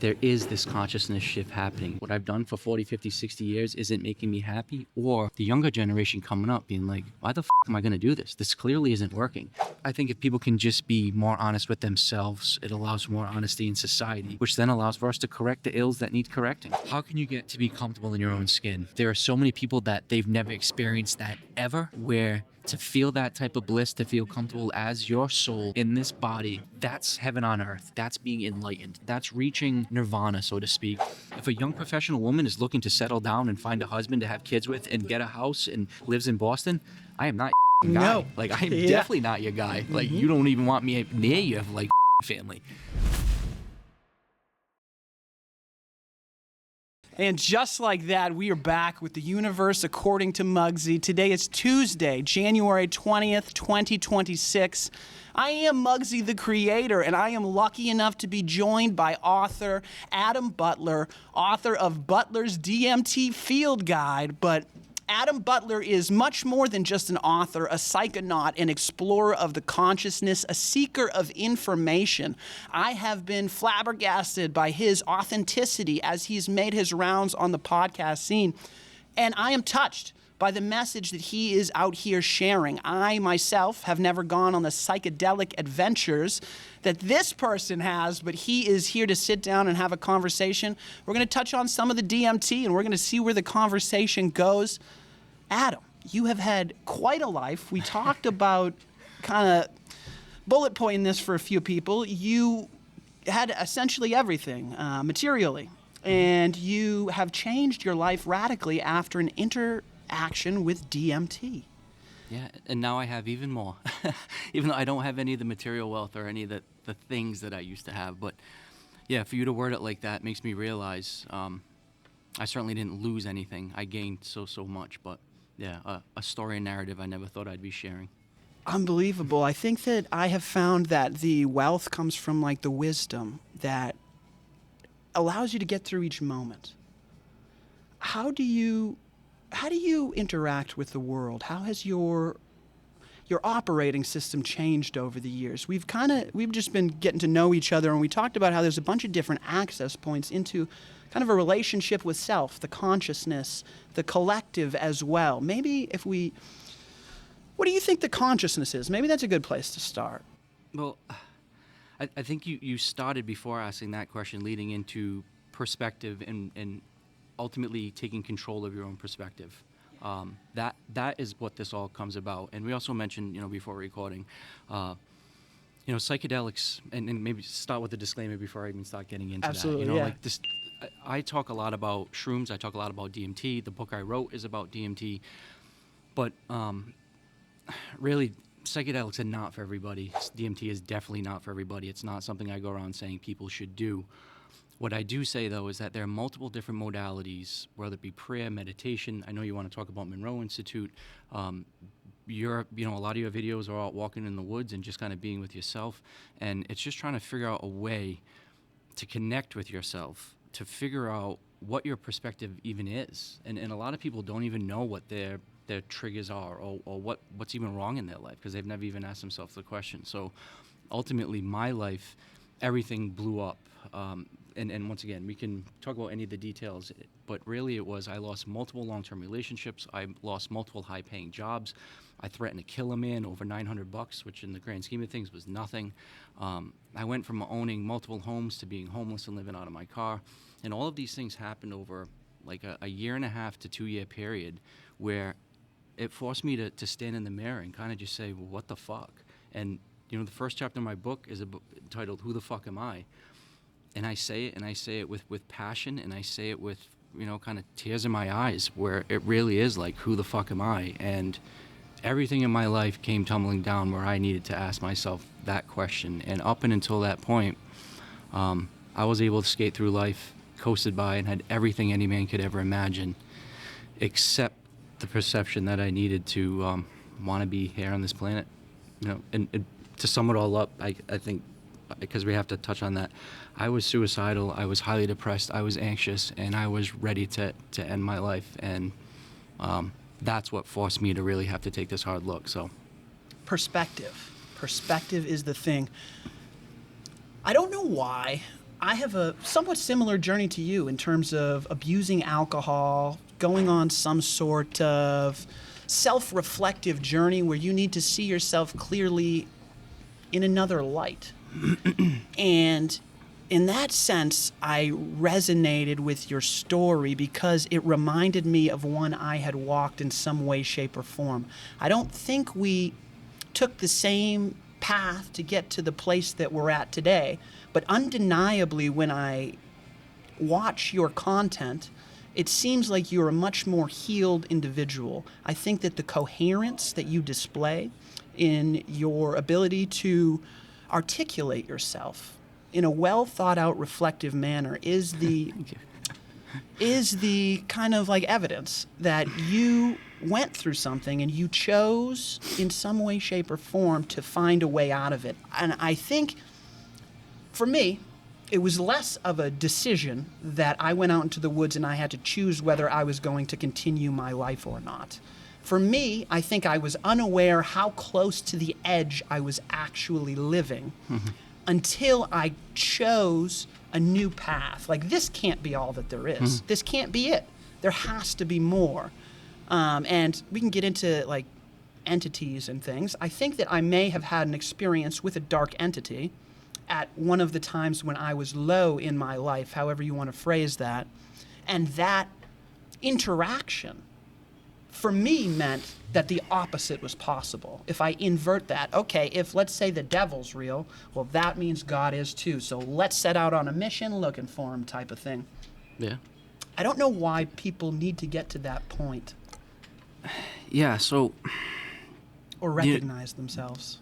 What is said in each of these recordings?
there is this consciousness shift happening. What I've done for 40, 50, 60 years isn't making me happy, or the younger generation coming up being like, why the am I going to do this? This clearly isn't working. I think if people can just be more honest with themselves, it allows more honesty in society, which then allows for us to correct the ills that need correcting. How can you get to be comfortable in your own skin? There are so many people that they've never experienced that ever, where to feel that type of bliss, to feel comfortable as your soul in this body, that's heaven on earth. That's being enlightened. That's reaching nirvana, so to speak. If a young professional woman is looking to settle down and find a husband to have kids with and get a house and lives in Boston, I am not your guy. No. Like, I am definitely not your guy. Like, you don't even want me near your family. And just like that, we are back with the universe according to Mugsy. Today is Tuesday, January 20th, 2026. I am Mugsy the Creator, and I am lucky enough to be joined by author Adam Butler, author of Butler's DMT Field Guide. But Adam Butler is much more than just an author, a psychonaut, an explorer of the consciousness, a seeker of information. I have been flabbergasted by his authenticity as he's made his rounds on the podcast scene, and I am touched by the message that he is out here sharing. I myself have never gone on the psychedelic adventures that this person has, but he is here to sit down and have a conversation. We're going to touch on some of the DMT, and we're going to see where the conversation goes. Adam, you have had quite a life. We talked about kind of bullet pointing this for a few people. You had essentially everything materially, and you have changed your life radically after an interaction with DMT. Yeah, and now I have even more, even though I don't have any of the material wealth or any of the things that I used to have. But yeah, for you to word it like that makes me realize I certainly didn't lose anything. I gained so much, but yeah, a story and narrative I never thought I'd be sharing. Unbelievable. I think that I have found that the wealth comes from like the wisdom that allows you to get through each moment. How do you interact with the world? How has your operating system changed over the years? We've just been getting to know each other, and we talked about how there's a bunch of different access points into kind of a relationship with self, the consciousness, the collective as well. Maybe what do you think the consciousness is? Maybe that's a good place to start. Well, I think you started before asking that question, leading into perspective and ultimately taking control of your own perspective. That is what this all comes about. And we also mentioned, before recording, psychedelics, and maybe start with a disclaimer before I even start getting into Absolutely, that. yeah. Like this, I talk a lot about shrooms. I talk a lot about DMT. The book I wrote is about DMT. But really, psychedelics are not for everybody. DMT is definitely not for everybody. It's not something I go around saying people should do. What I do say, though, is that there are multiple different modalities, whether it be prayer, meditation. I know you want to talk about Monroe Institute. A lot of your videos are out walking in the woods and just kind of being with yourself. And it's just trying to figure out a way to connect with yourself, to figure out what your perspective even is. And a lot of people don't even know what their triggers are or what's even wrong in their life because they've never even asked themselves the question. So ultimately, my life, everything blew up. And once again, we can talk about any of the details, but really it was I lost multiple long-term relationships. I lost multiple high-paying jobs. I threatened to kill a man over $900, which in the grand scheme of things was nothing. I went from owning multiple homes to being homeless and living out of my car. And all of these things happened over like a 1.5 to 2 year period where it forced me to stand in the mirror and kind of just say, well, what the fuck? And, the first chapter of my book is entitled, Who the Fuck Am I? And I say it with passion, and I say it with, kind of tears in my eyes, where it really is like, who the fuck am I? And everything in my life came tumbling down where I needed to ask myself that question. And up and until that point, I was able to skate through life, coasted by, and had everything any man could ever imagine, except the perception that I needed to want to be here on this planet. And to sum it all up, I think, because we have to touch on that, I was suicidal, I was highly depressed, I was anxious, and I was ready to end my life. And that's what forced me to really have to take this hard look. So, Perspective is the thing. I don't know why, I have a somewhat similar journey to you in terms of abusing alcohol, going on some sort of self-reflective journey where you need to see yourself clearly in another light. And in that sense, I resonated with your story because it reminded me of one I had walked in some way, shape, or form. I don't think we took the same path to get to the place that we're at today, but undeniably, when I watch your content, it seems like you're a much more healed individual. I think that the coherence that you display in your ability to articulate yourself in a well thought out, reflective manner is the kind of like evidence that you went through something and you chose in some way, shape, or form to find a way out of it. And I think for me, it was less of a decision that I went out into the woods and I had to choose whether I was going to continue my life or not. For me, I think I was unaware how close to the edge I was actually living until I chose a new path. Like, this can't be all that there is. This can't be it. There has to be more. And we can get into like entities and things. I think that I may have had an experience with a dark entity at one of the times when I was low in my life, however you want to phrase that. And that interaction for me meant that the opposite was possible. If I invert that, okay, if let's say the devil's real, well, that means God is too. So let's set out on a mission looking for him type of thing. Yeah. I don't know why people need to get to that point. Yeah, so... Or recognize themselves.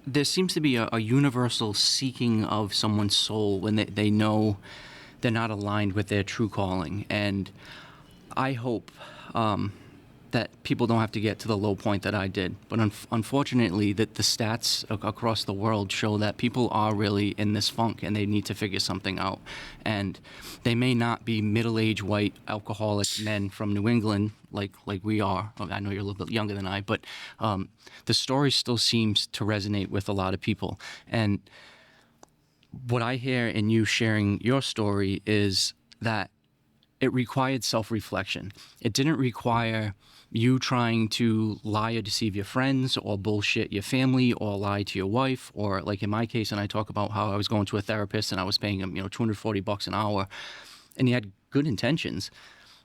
There seems to be a universal seeking of someone's soul when they know they're not aligned with their true calling. And I hope that people don't have to get to the low point that I did. But unfortunately, that the stats across the world show that people are really in this funk and they need to figure something out. And they may not be middle-aged white alcoholic men from New England like we are. I know you're a little bit younger than I, but the story still seems to resonate with a lot of people. And what I hear in you sharing your story is that it required self-reflection. It didn't require you trying to lie or deceive your friends or bullshit your family or lie to your wife, or like in my case, and I talk about how I was going to a therapist and I was paying him, $240 an hour, and he had good intentions,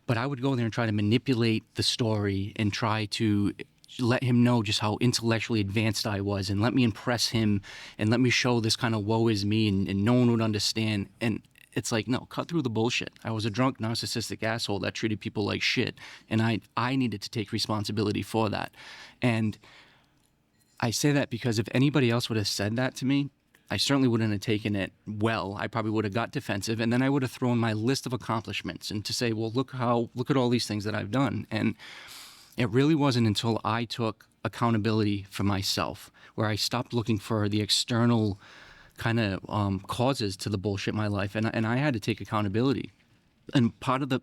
but I would go there and try to manipulate the story and try to let him know just how intellectually advanced I was and let me impress him and let me show this kind of woe is me and no one would understand. And it's like, no, cut through the bullshit. I was a drunk, narcissistic asshole that treated people like shit, and I needed to take responsibility for that. And I say that because if anybody else would have said that to me, I certainly wouldn't have taken it well. I probably would have got defensive, and then I would have thrown my list of accomplishments and to say, well, look at all these things that I've done. And it really wasn't until I took accountability for myself, where I stopped looking for the external kind of causes to the bullshit in my life, and I had to take accountability. And part of the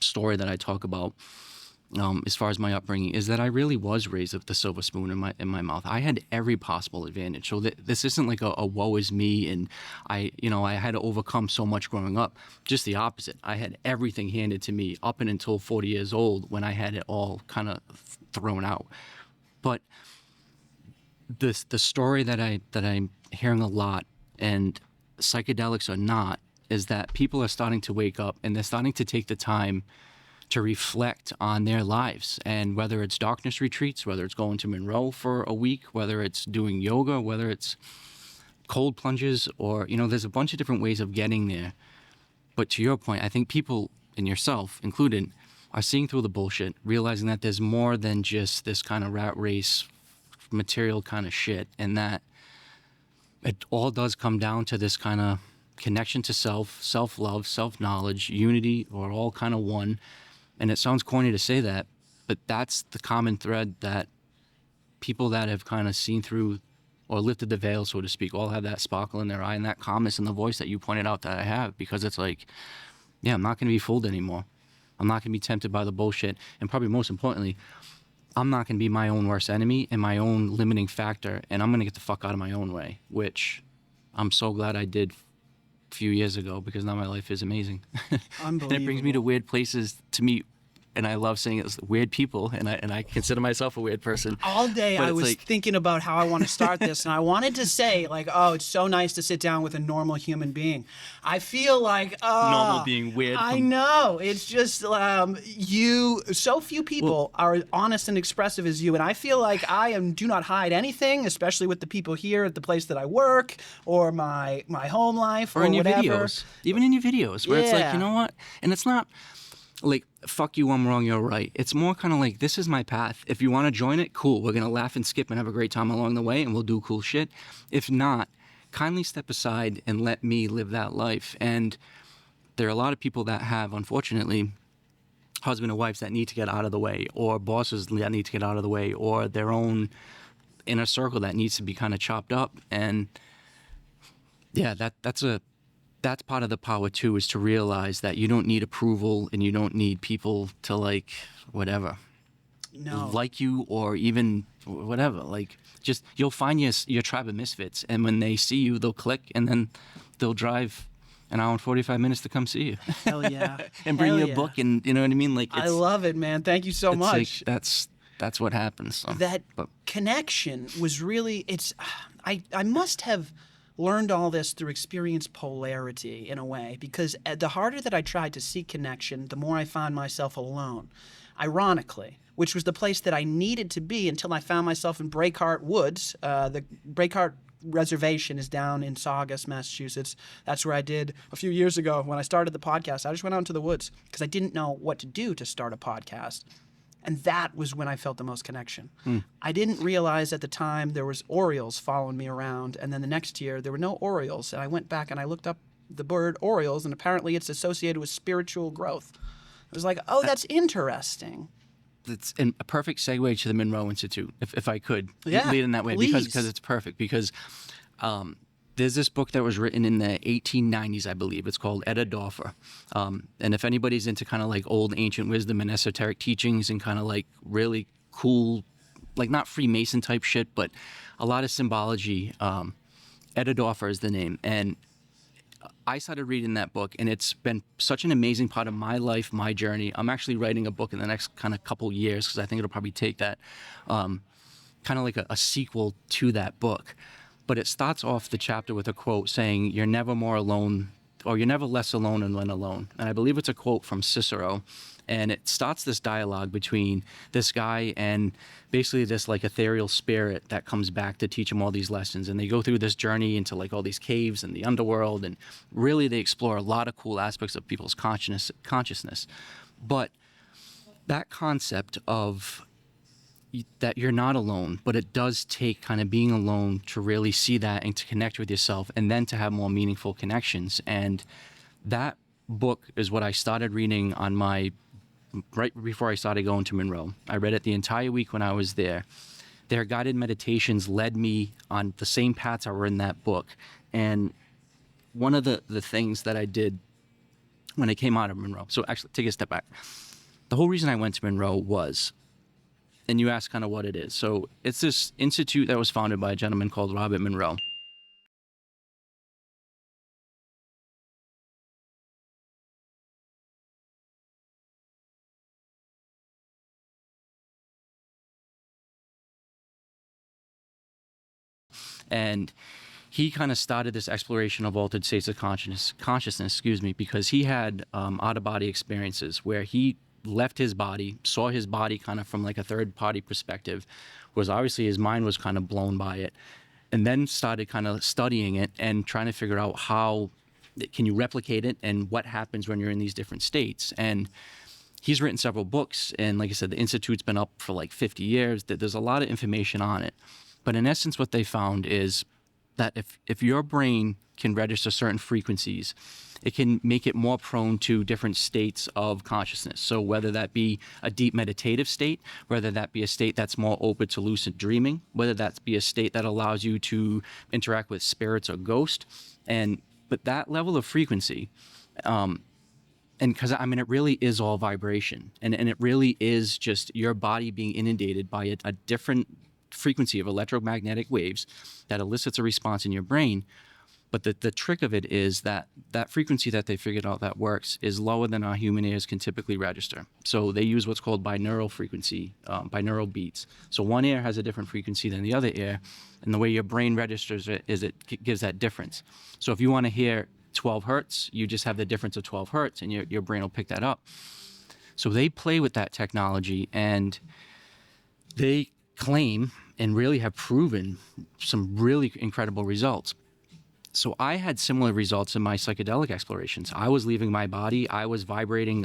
story that I talk about, as far as my upbringing, is that I really was raised with the silver spoon in my mouth. I had every possible advantage. So this isn't like a woe is me, and I had to overcome so much growing up. Just the opposite. I had everything handed to me up and until 40 years old, when I had it all kind of thrown out. But the story that I'm hearing a lot, and psychedelics or not, is that people are starting to wake up and they're starting to take the time to reflect on their lives. And whether it's darkness retreats, whether it's going to Monroe for a week, whether it's doing yoga, whether it's cold plunges, or, there's a bunch of different ways of getting there. But to your point, I think people, and yourself included, are seeing through the bullshit, realizing that there's more than just this kind of rat race material kind of shit, and that it all does come down to this kind of connection to self-love, self-knowledge, unity, or all kind of one. And it sounds corny to say that, but that's the common thread that people that have kind of seen through or lifted the veil, so to speak, all have that sparkle in their eye and that calmness in the voice that you pointed out that I have, because it's like, yeah, I'm not going to be fooled anymore. I'm not going to be tempted by the bullshit. And probably most importantly, I'm not going to be my own worst enemy and my own limiting factor, and I'm going to get the fuck out of my own way, which I'm so glad I did few years ago, because now my life is amazing. And it brings me to Unbelievable. weird places to meet, and I love saying it's weird people, and I consider myself a weird person. All day But I it's was like, thinking about how I want to start this, and I wanted to say, like, oh, it's so nice to sit down with a normal human being. I feel like, normal being weird. I know. It's just so few people are honest and expressive as you, and I feel like do not hide anything, especially with the people here at the place that I work, or my home life, or in your whatever. videos, even in your videos, where it's like, Yeah. you know what? And it's not like, fuck you, I'm wrong, you're right. It's more kind of like, this is my path. If you want to join it, cool. We're going to laugh and skip and have a great time along the way, and we'll do cool shit. If not, kindly step aside and let me live that life. And there are a lot of people that have, unfortunately, husband and wives that need to get out of the way, or bosses that need to get out of the way, or their own inner circle that needs to be kind of chopped up. And yeah, that's part of the power too, is to realize that you don't need approval, and you don't need people to like whatever No. like you, or even whatever. Like, just, you'll find your tribe of misfits, and when they see you, they'll click, and then they'll drive an hour and 45 minutes to come see you. Hell yeah. And bring Hell you a yeah. book, and you know what I mean? Like, I love it, man. Thank you so it's much. like, that's what happens. So. That But connection was really, I must have learned all this through experienced polarity in a way, because the harder that I tried to seek connection, the more I found myself alone, ironically, which was the place that I needed to be until I found myself in Breakheart Woods. The Breakheart Reservation is down in Saugus, Massachusetts. That's where I did a few years ago when I started the podcast. I just went out into the woods because I didn't know what to do to start a podcast. And that was when I felt the most connection. I didn't realize at the time there was orioles following me around, and then the next year there were no orioles. And I went back and I looked up the bird orioles, and apparently it's associated with spiritual growth. I was like, oh, that's interesting. it's a perfect segue to the Monroe Institute, if I could Yeah, lead in that way, please. because it's perfect. Because there's this book that was written in the 1890s, I believe. It's called Philosopher. And if anybody's into kind of like old ancient wisdom and esoteric teachings and kind of like really cool, like not Freemason type shit, but a lot of symbology, Philosopher is the name. And I started reading that book, and it's been such an amazing part of my life, my journey. I'm actually writing a book in the next kind of couple years, because I think it'll probably take that, kind of like a sequel to that book. But it starts off the chapter with a quote saying, "You're never more alone, or you're never less alone than when alone." And I believe it's a quote from Cicero. And it starts this dialogue between this guy and basically this like ethereal spirit that comes back to teach him all these lessons. And they go through this journey into like all these caves and the underworld. And really they explore a lot of cool aspects of people's consciousness. But that concept of that you're not alone, but it does take kind of being alone to really see that and to connect with yourself, and then to have more meaningful connections. And that book is what I started reading on my right before I started going to Monroe. I read it the entire week when I was there. Their guided meditations led me on the same paths that were in that book. And one of the things that I did when I came out of Monroe, so actually take a step back. The whole reason I went to Monroe was, and you ask kind of what it is. So it's this institute that was founded by a gentleman called Robert Monroe. And he kind of started this exploration of altered states of consciousness, because he had out-of-body experiences where he left his body, saw his body kind of from like a third-party perspective, was obviously his mind was kind of blown by it, and then started kind of studying it and trying to figure out how can you replicate it and what happens when you're in these different states. And he's written several books, and like I said, the Institute's been up for like 50 years. There's a lot of information on it. But in essence, what they found is that if your brain can register certain frequencies, it can make it more prone to different states of consciousness. So whether that be a deep meditative state, whether that be a state that's more open to lucid dreaming, whether that be a state that allows you to interact with spirits or ghosts. But that level of frequency, and because I mean, it really is all vibration, and it really is just your body being inundated by a different frequency of electromagnetic waves that elicits a response in your brain. But the trick of it is that frequency that they figured out that works is lower than our human ears can typically register. So they use what's called binaural frequency, binaural beats. So one ear has a different frequency than the other ear, and the way your brain registers it is it gives that difference. So if you want to hear 12 hertz, you just have the difference of 12 hertz, and your brain will pick that up. So they play with that technology, and they claim and really have proven some really incredible results. So I had similar results in my psychedelic explorations. I was leaving my body. I was vibrating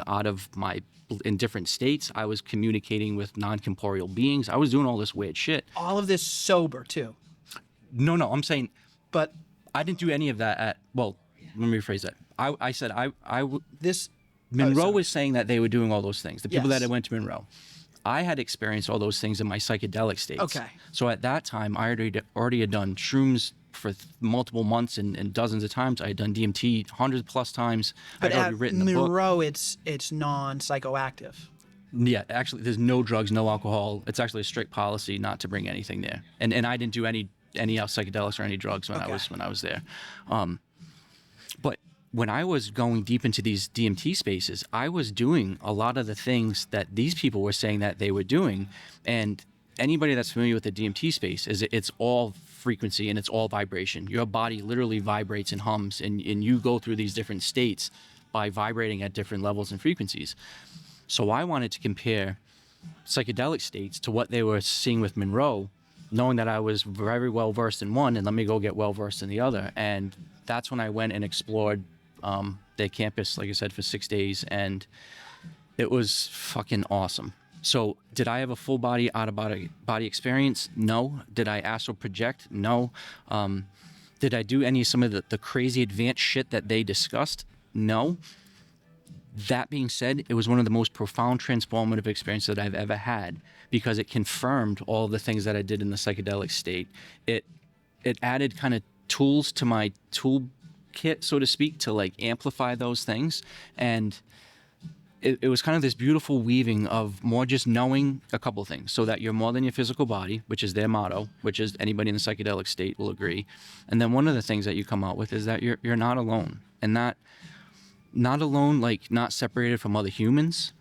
in different states. I was communicating with non-corporeal beings. I was doing all this weird shit. All of this sober, too. No, I'm saying, but I didn't do any of that let me rephrase that. I said this... Monroe was saying that they were doing all those things. The people Yes. that went to Monroe. I had experienced all those things in my psychedelic states. Okay. So at that time, I already had done shrooms for multiple months and dozens of times. I had done DMT hundreds plus times. But I'd already at written the book. Monroe, it's non-psychoactive. Yeah, actually, there's no drugs, no alcohol. It's actually a strict policy not to bring anything there. And I didn't do any psychedelics or any drugs when I was there. But when I was going deep into these DMT spaces, I was doing a lot of the things that these people were saying that they were doing. And anybody that's familiar with the DMT space it's all frequency and it's all vibration. Your body literally vibrates and hums, and you go through these different states by vibrating at different levels and frequencies. So I wanted to compare psychedelic states to what they were seeing with Monroe, knowing that I was very well versed in one, and let me go get well versed in the other. And that's when I went and explored their campus, like I said, for 6 days, and it was fucking awesome. So did I have a full body, out-of-body experience? No. Did I astral project? No. Did I do some of the crazy advanced shit that they discussed? No. That being said, it was one of the most profound transformative experiences that I've ever had, because it confirmed all of the things that I did in the psychedelic state. It added kind of tools to my toolkit, so to speak, to like amplify those things. And it was kind of this beautiful weaving of more just knowing a couple of things, so that you're more than your physical body, which is their motto, which is anybody in the psychedelic state will agree. And then one of the things that you come out with is that you're not alone, and not alone, like not separated from other humans.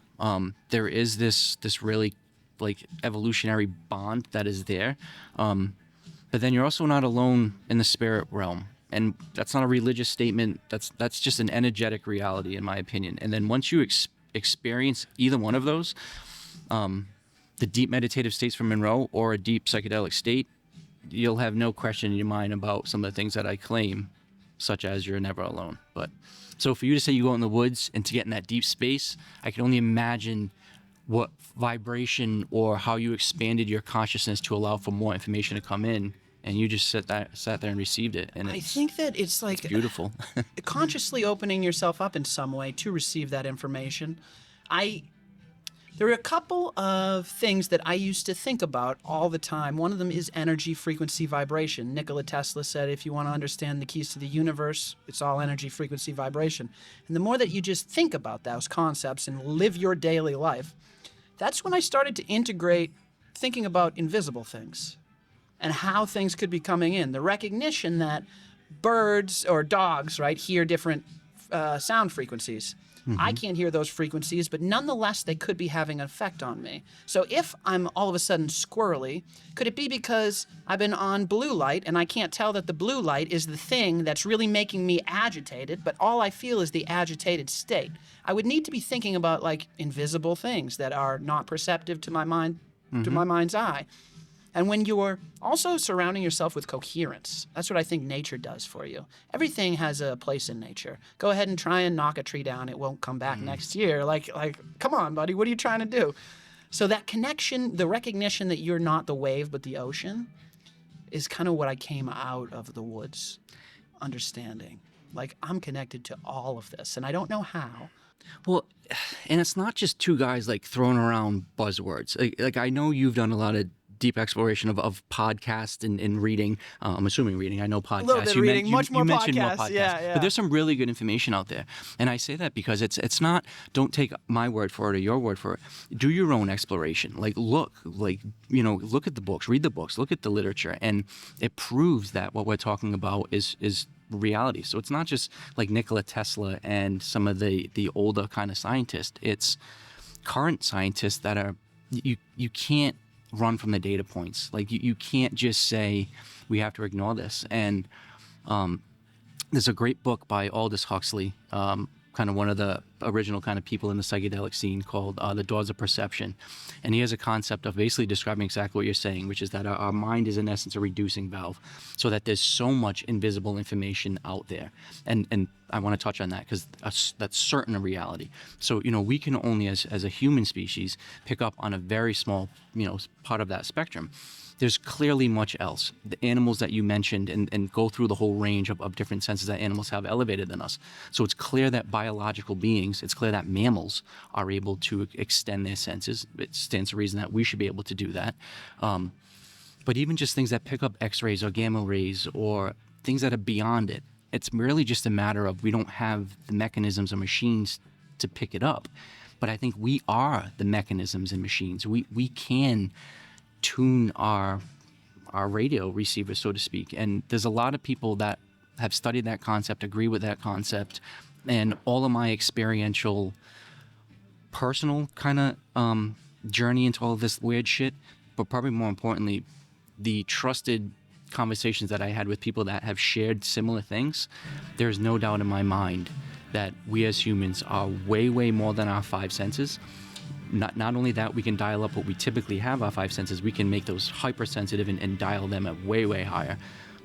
There is this really like evolutionary bond that is there. But then you're also not alone in the spirit realm. And that's not a religious statement. That's just an energetic reality, in my opinion. And then once you experience either one of those, the deep meditative states from Monroe or a deep psychedelic state, you'll have no question in your mind about some of the things that I claim, such as you're never alone. But so for you to say you go in the woods and to get in that deep space, I can only imagine what vibration or how you expanded your consciousness to allow for more information to come in. And you just sat there and received it. And I think that it's like beautiful. consciously opening yourself up in some way to receive that information. There are a couple of things that I used to think about all the time. One of them is energy, frequency, vibration. Nikola Tesla said, if you want to understand the keys to the universe, it's all energy, frequency, vibration. And the more that you just think about those concepts and live your daily life, that's when I started to integrate thinking about invisible things and how things could be coming in. The recognition that birds or dogs, right, hear different sound frequencies. Mm-hmm. I can't hear those frequencies, but nonetheless, they could be having an effect on me. So if I'm all of a sudden squirrely, could it be because I've been on blue light and I can't tell that the blue light is the thing that's really making me agitated, but all I feel is the agitated state? I would need to be thinking about like invisible things that are not perceptive to my mind, to my mind's eye. And when you're also surrounding yourself with coherence, that's what I think nature does for you. Everything has a place in nature. Go ahead and try and knock a tree down. It won't come back next year. Like, come on, buddy, what are you trying to do? So that connection, the recognition that you're not the wave but the ocean, is kind of what I came out of the woods understanding. Like, I'm connected to all of this, and I don't know how. Well, and it's not just two guys like throwing around buzzwords. Like I know you've done a lot of deep exploration of podcasts and reading. I'm assuming reading. I know podcasts. A little bit of reading, much more mentioned podcasts. More podcasts. Yeah. But there's some really good information out there. And I say that because it's not, don't take my word for it or your word for it. Do your own exploration. Look at the books, read the books, look at the literature. And it proves that what we're talking about is reality. So it's not just like Nikola Tesla and some of the older kind of scientists. It's current scientists that are, you can't run from the data points. Like you can't just say we have to ignore this. And there's a great book by Aldous Huxley, kind of one of the original kind of people in the psychedelic scene, called The Doors of Perception. And he has a concept of basically describing exactly what you're saying, which is that our mind is in essence a reducing valve, so that there's so much invisible information out there. And I want to touch on that because that's certain a reality. So, we can only, as a human species, pick up on a very small, part of that spectrum. There's clearly much else. The animals that you mentioned and go through the whole range of different senses that animals have elevated than us. So it's clear that biological beings, it's clear that mammals are able to extend their senses. It stands to reason that we should be able to do that. But even just things that pick up X-rays or gamma rays or things that are beyond it, it's merely just a matter of we don't have the mechanisms or machines to pick it up. But I think we are the mechanisms and machines. We can tune our radio receiver, so to speak. And there's a lot of people that have studied that concept, agree with that concept, and all of my experiential, personal kind of journey into all of this weird shit, but probably more importantly, the trusted conversations that I had with people that have shared similar things, there's no doubt in my mind that we as humans are way, way more than our five senses. Not only that, we can dial up what we typically have, our five senses, we can make those hypersensitive and dial them at way, way higher.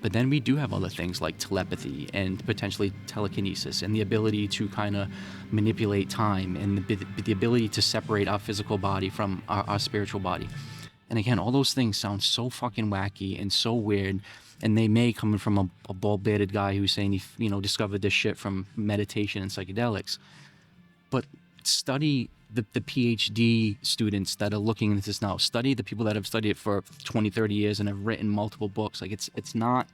But then we do have other things like telepathy and potentially telekinesis and the ability to kind of manipulate time and the ability to separate our physical body from our spiritual body. And again, all those things sound so fucking wacky and so weird, and they may come from a bald-bearded guy who's saying he discovered this shit from meditation and psychedelics. But study the PhD students that are looking into this now. Study the people that have studied it for 20, 30 years and have written multiple books. Like it's not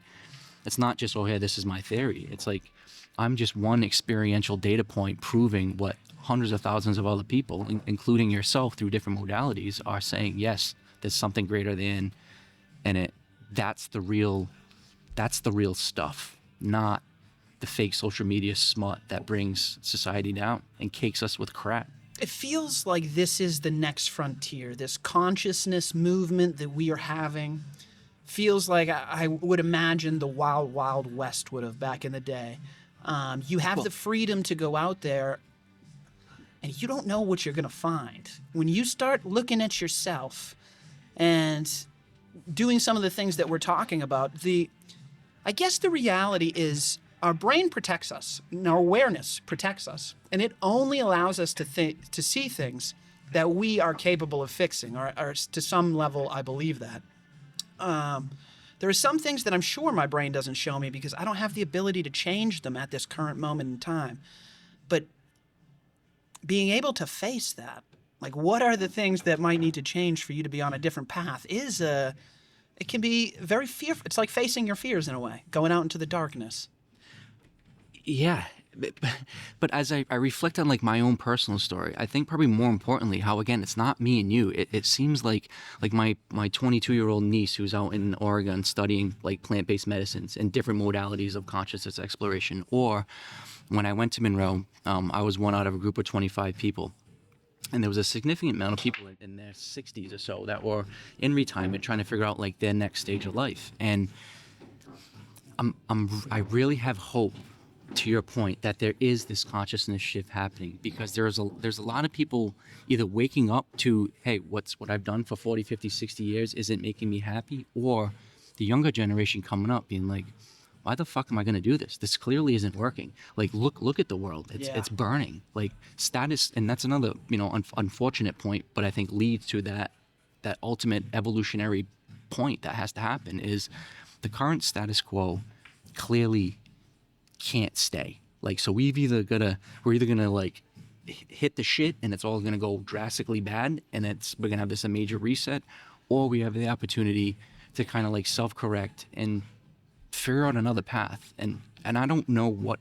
just, oh, hey, this is my theory. It's like I'm just one experiential data point proving what hundreds of thousands of other people, including yourself through different modalities, are saying, yes, there's something greater than, and that's the real stuff, not the fake social media smut that brings society down and cakes us with crap. It feels like this is the next frontier. This consciousness movement that we are having feels like I would imagine the wild, wild west would have back in the day. You have the freedom to go out there, and you don't know what you're going to find. When you start looking at yourself and doing some of the things that we're talking about, I guess the reality is our brain protects us, and our awareness protects us, and it only allows us to see things that we are capable of fixing, or to some level, I believe that. There are some things that I'm sure my brain doesn't show me because I don't have the ability to change them at this current moment in time. But being able to face that, like what are the things that might need to change for you to be on a different path, it can be very fearful. It's like facing your fears in a way, going out into the darkness. Yeah, but as I reflect on like my own personal story, I think probably more importantly how, again, it's not me and you. It seems like my 22-year-old niece who's out in Oregon studying like plant-based medicines and different modalities of consciousness exploration. Or when I went to Monroe, I was one out of a group of 25 people. And there was a significant amount of people in their 60s or so that were in retirement trying to figure out like their next stage of life. And I really have hope, to your point, that there is this consciousness shift happening, because there's a lot of people either waking up to, hey, what I've done for 40, 50, 60 years isn't making me happy, or the younger generation coming up being like, why the fuck am I going to do this? This clearly isn't working. Like, look at the world. It's burning. Like, status, and that's another, unfortunate point, but I think leads to that ultimate evolutionary point that has to happen, is the current status quo clearly can't stay. Like, so we're either gonna like hit the shit and it's all gonna go drastically bad and we're gonna have this a major reset, or we have the opportunity to kind of like self-correct and figure out another path. And I don't know what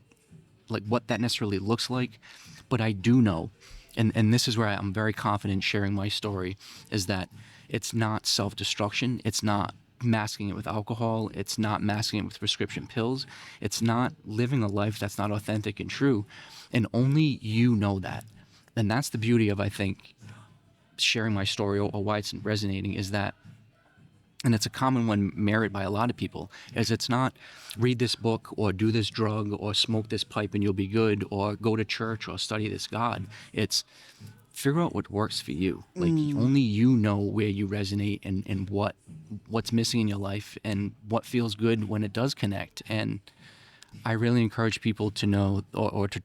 that necessarily looks like, but I do know, and this is where I'm very confident sharing my story, is that it's not self-destruction. It's not masking it with alcohol. It's not masking it with prescription pills. It's not living a life that's not authentic and true. And only you know that. And that's the beauty of, I think, sharing my story, or why it's resonating, is that, and it's a common one merit by a lot of people, is it's not read this book or do this drug or smoke this pipe and you'll be good, or go to church or study this God. It's figure out what works for you. Like only you know where you resonate, and what's missing in your life, and what feels good when it does connect. And I really encourage people to know, or to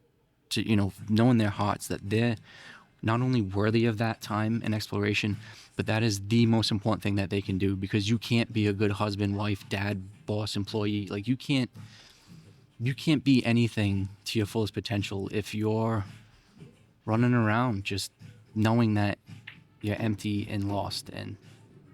know in their hearts that they're not only worthy of that time and exploration, but that is the most important thing that they can do, because you can't be a good husband, wife, dad, boss, employee. Like you can't be anything to your fullest potential if you're running around just knowing that you're empty and lost. And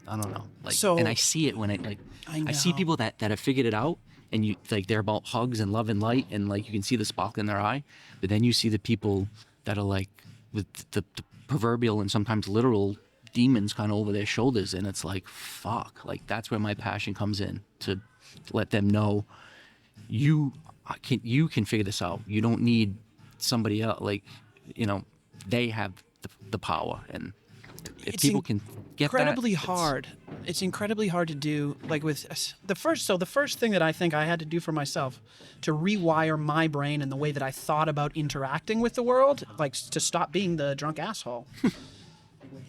I don't know, like, and I see it when I see people that have figured it out, and you like, they're about hugs and love and light, and like you can see the sparkle in their eye. But then you see the people that are like with the proverbial and sometimes literal demons kind of over their shoulders, and it's like, fuck, like that's where my passion comes in, to let them know you can figure this out. You don't need somebody else. Like, they have the power, and if people can get incredibly that, hard. It's incredibly hard to do. Like with the first thing that I think I had to do for myself to rewire my brain and the way that I thought about interacting with the world, like to stop being the drunk asshole,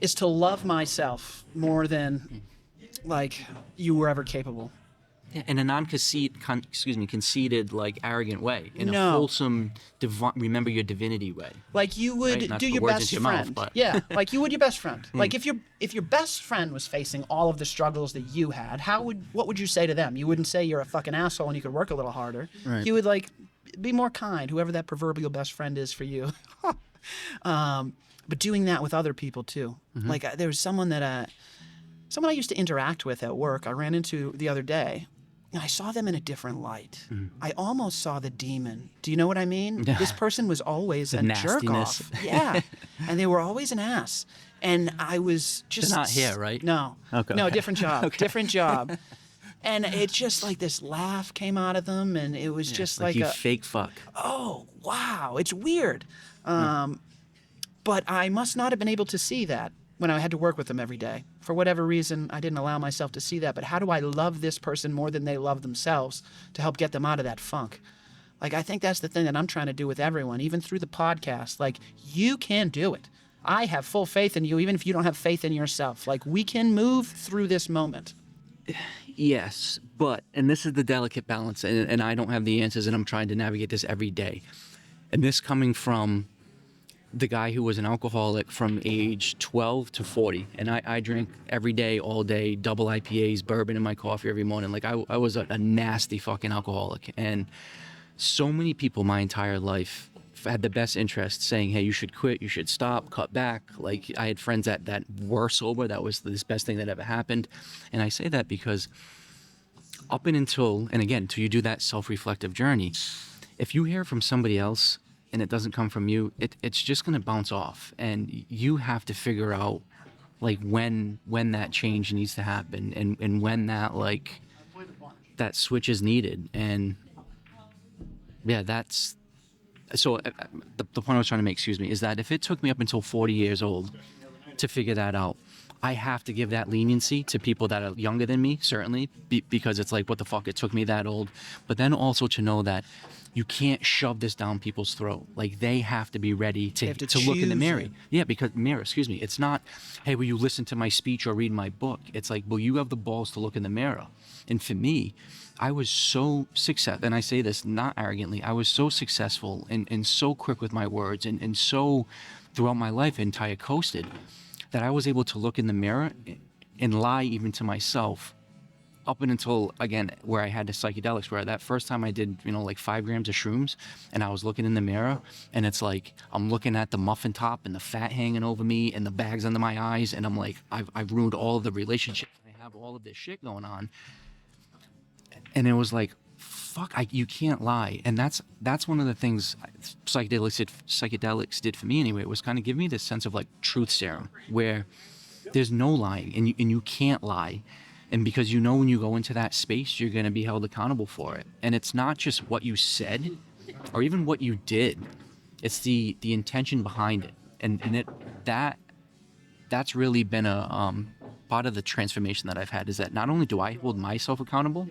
is to love myself more than like you were ever capable. in a conceited, like arrogant way, in a wholesome, remember your divinity way. Like you would right? Not do to your put words best into your friend. mouth, but Yeah, like you would your best friend. Like if your best friend was facing all of the struggles that you had, what would you say to them? You wouldn't say you're a fucking asshole and you could work a little harder. Right. You would like be more kind, whoever that proverbial best friend is for you. But doing that with other people too. Mm-hmm. Like there was someone I used to interact with at work. I ran into the other day. And I saw them in a different light. I almost saw the demon. Do you know what I mean? This person was always a jerk off. Yeah. And they were always an ass. And I was just... They're not here, right? No. Okay. No, different job. Okay. Different job. And it just like this laugh came out of them, and it was just like you a... fake fuck. Oh, wow. It's weird. But I must not have been able to see that when I had to work with them every day. For whatever reason, I didn't allow myself to see that. But how do I love this person more than they love themselves to help get them out of that funk? Like, I think that's the thing that I'm trying to do with everyone, even through the podcast. Like, you can do it. I have full faith in you, even if you don't have faith in yourself. Like, we can move through this moment. Yes, but, and this is the delicate balance, and I don't have the answers, and I'm trying to navigate this every day. And this coming from the guy who was an alcoholic from age 12 to 40. And I drank every day, all day, double IPAs, bourbon in my coffee every morning. Like I was a nasty fucking alcoholic. And so many people my entire life had the best interest saying, hey, you should quit, you should stop, cut back. Like I had friends that were sober. That was the best thing that ever happened. And I say that because up and until you do that self-reflective journey, if you hear from somebody else and it doesn't come from you, it's just going to bounce off. And you have to figure out like when that change needs to happen, and when that switch is needed. And yeah, that's so the point I was trying to make, is that if it took me up until 40 years old to figure that out, I have to give that leniency to people that are younger than me, certainly, because it's like, what the fuck, it took me that old. But then also to know that you can't shove this down people's throat. Like, they have to be ready to look in the mirror. Yeah, because it's not, hey, will you listen to my speech or read my book? It's like, will you have the balls to look in the mirror? And for me, I was so successful, and I say this not arrogantly, I was so successful and so quick with my words and so throughout my life until I coasted, that I was able to look in the mirror and lie even to myself, up and until, again, where I had the psychedelics, where that first time I did, like 5 grams of shrooms, and I was looking in the mirror, and it's like, I'm looking at the muffin top and the fat hanging over me and the bags under my eyes, and I'm like, I've ruined all of the relationships. I have all of this shit going on. And it was like, fuck, you can't lie. And that's one of the things psychedelics did for me anyway. It was kind of give me this sense of like truth serum, where there's no lying, and you can't lie. And because you know when you go into that space, you're going to be held accountable for it. And it's not just what you said or even what you did. It's the intention behind it. And that's really been a part of the transformation that I've had, is that not only do I hold myself accountable,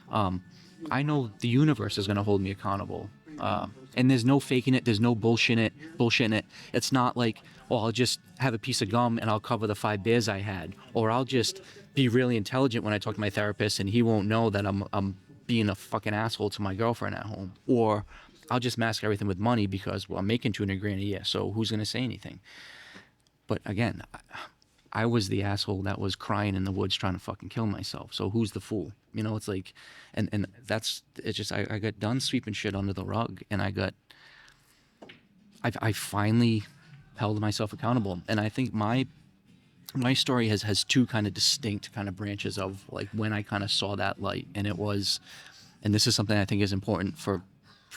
I know the universe is going to hold me accountable. And there's no faking it. There's no bullshit in it. It's not like, oh, I'll just have a piece of gum and I'll cover the 5 beers I had. Or I'll just be really intelligent when I talk to my therapist and he won't know that I'm being a fucking asshole to my girlfriend at home. Or I'll just mask everything with money because, well, I'm making $200,000 a year, so who's going to say anything? But again, I was the asshole that was crying in the woods trying to fucking kill myself. So who's the fool? You know, it's like, and that's, it's just, I got done sweeping shit under the rug, and I finally held myself accountable. And I think my story has 2 kind of distinct kind of branches of like when I kind of saw that light. And it was, and this is something I think is important for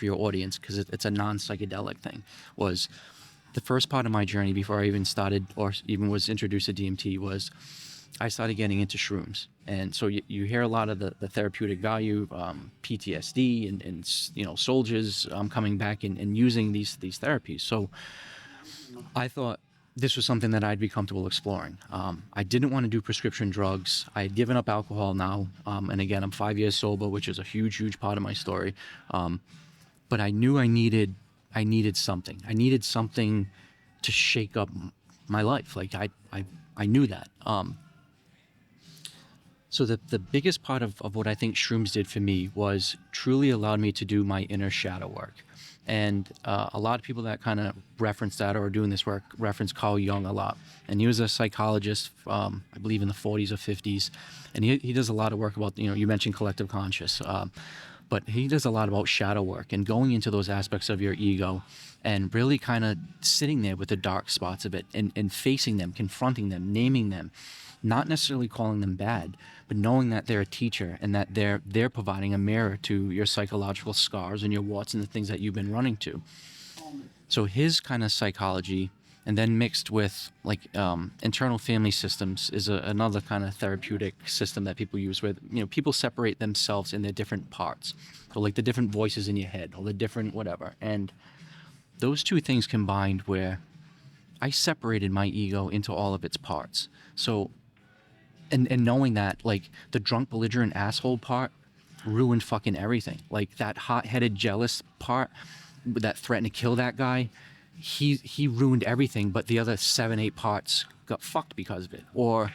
your audience, because it's a non-psychedelic thing, was the first part of my journey before I even started or even was introduced to DMT was I started getting into shrooms. And so you hear a lot of the therapeutic value, PTSD and you know, soldiers coming back and using these therapies. So I thought this was something that I'd be comfortable exploring. I didn't want to do prescription drugs. I had given up alcohol now. And again, I'm 5 years sober, which is a huge part of my story. But I knew I needed something. I needed something to shake up my life. Like I knew that. So the biggest part of what I think shrooms did for me was truly allowed me to do my inner shadow work. And a lot of people that kind of reference that or are doing this work reference Carl Jung a lot. And he was a psychologist, I believe in the 40s or 50s. And he does a lot of work about, you know, you mentioned collective conscious. But he does a lot about shadow work and going into those aspects of your ego and really kind of sitting there with the dark spots of it and facing them, confronting them, naming them, not necessarily calling them bad, but knowing that they're a teacher and that they're providing a mirror to your psychological scars and your warts and the things that you've been running to. So his kind of psychology, and then mixed with like internal family systems, is another kind of therapeutic system that people use, where, you know, people separate themselves in their different parts. So like the different voices in your head or the different whatever. And those 2 things combined, where I separated my ego into all of its parts. So, and knowing that like the drunk, belligerent asshole part ruined fucking everything. Like that hot-headed, jealous part that threatened to kill that guy, he ruined everything, but the other 7-8 parts got fucked because of it. Or,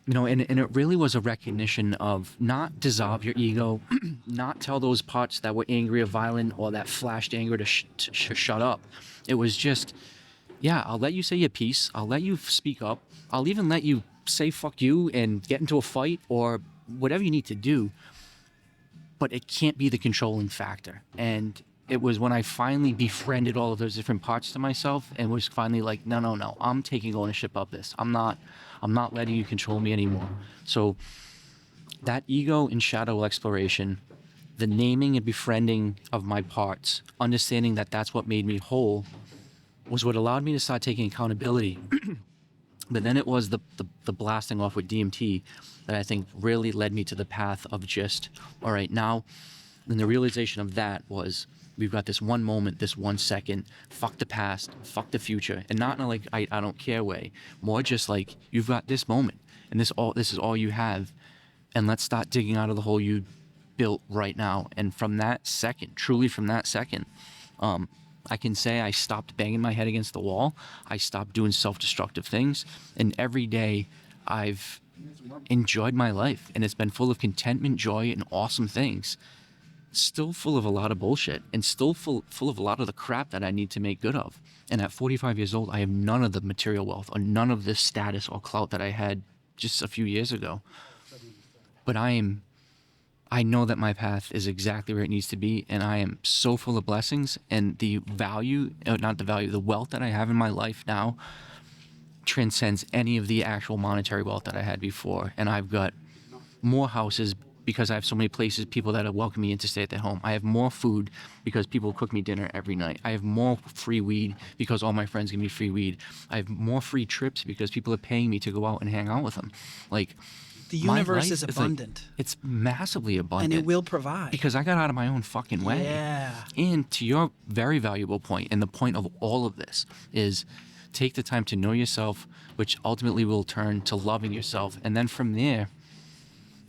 you know, and it really was a recognition of not dissolve your ego, not tell those parts that were angry or violent or that flashed anger to shut up. It was just, yeah, I'll let you say your piece. I'll let you speak up. I'll even let you say fuck you and get into a fight or whatever you need to do. But it can't be the controlling factor. And it was when I finally befriended all of those different parts to myself and was finally like, no, I'm taking ownership of this. I'm not letting you control me anymore. So that ego and shadow exploration, the naming and befriending of my parts, understanding that that's what made me whole, was what allowed me to start taking accountability. But then it was the blasting off with DMT that I think really led me to the path of just, all right, now, and the realization of that was, we've got this one moment, this 1 second, fuck the past, fuck the future, and not in a like, I don't care way, more just like, you've got this moment, and this is all you have, and let's start digging out of the hole you built right now. And from that second, truly from that second, I can say I stopped banging my head against the wall. I stopped doing self-destructive things. And every day I've enjoyed my life. And it's been full of contentment, joy, and awesome things. Still full of a lot of bullshit. And still full of a lot of the crap that I need to make good of. And at 45 years old, I have none of the material wealth or none of this status or clout that I had just a few years ago. But I know that my path is exactly where it needs to be, and I am so full of blessings, and the wealth that I have in my life now transcends any of the actual monetary wealth that I had before. And I've got more houses because I have so many places, people that have welcomed me in to stay at their home. I have more food because people cook me dinner every night. I have more free weed because all my friends give me free weed. I have more free trips because people are paying me to go out and hang out with them. Like, The my universe life is abundant. it's massively abundant. And it will provide. Because I got out of my own fucking way. Yeah. And to your very valuable point, and the point of all of this is take the time to know yourself, which ultimately will turn to loving yourself. And then from there,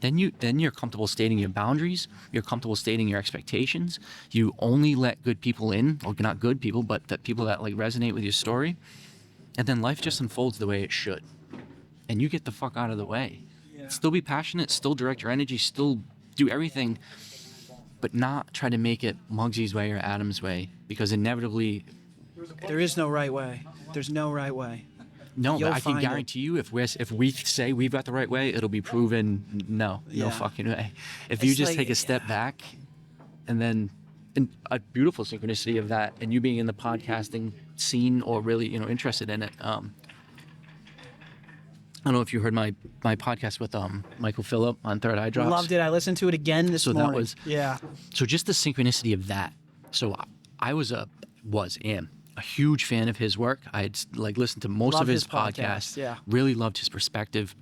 then you're comfortable stating your boundaries. You're comfortable stating your expectations. You only let good people in, or not good people, but that people that like resonate with your story. And then life just unfolds the way it should. And you get the fuck out of the way. Yeah. Still be passionate, still direct your energy, still do everything, but not try to make it Mugsy's way or Adam's way, because inevitably... There is no right way. There's no right way. No, You'll but I can find guarantee you, if we say we've got the right way, it'll be proven no fucking way. If you just take a step back, and then a beautiful synchronicity of that, and you being in the podcasting scene or really interested in it. I don't know if you heard my podcast with Philip on Third Eye Drops. Loved it. I listened to it again this morning. That was So just the synchronicity of that. So I am a huge fan of his work. I had listened to most of his podcasts. Yeah. Really loved his perspective.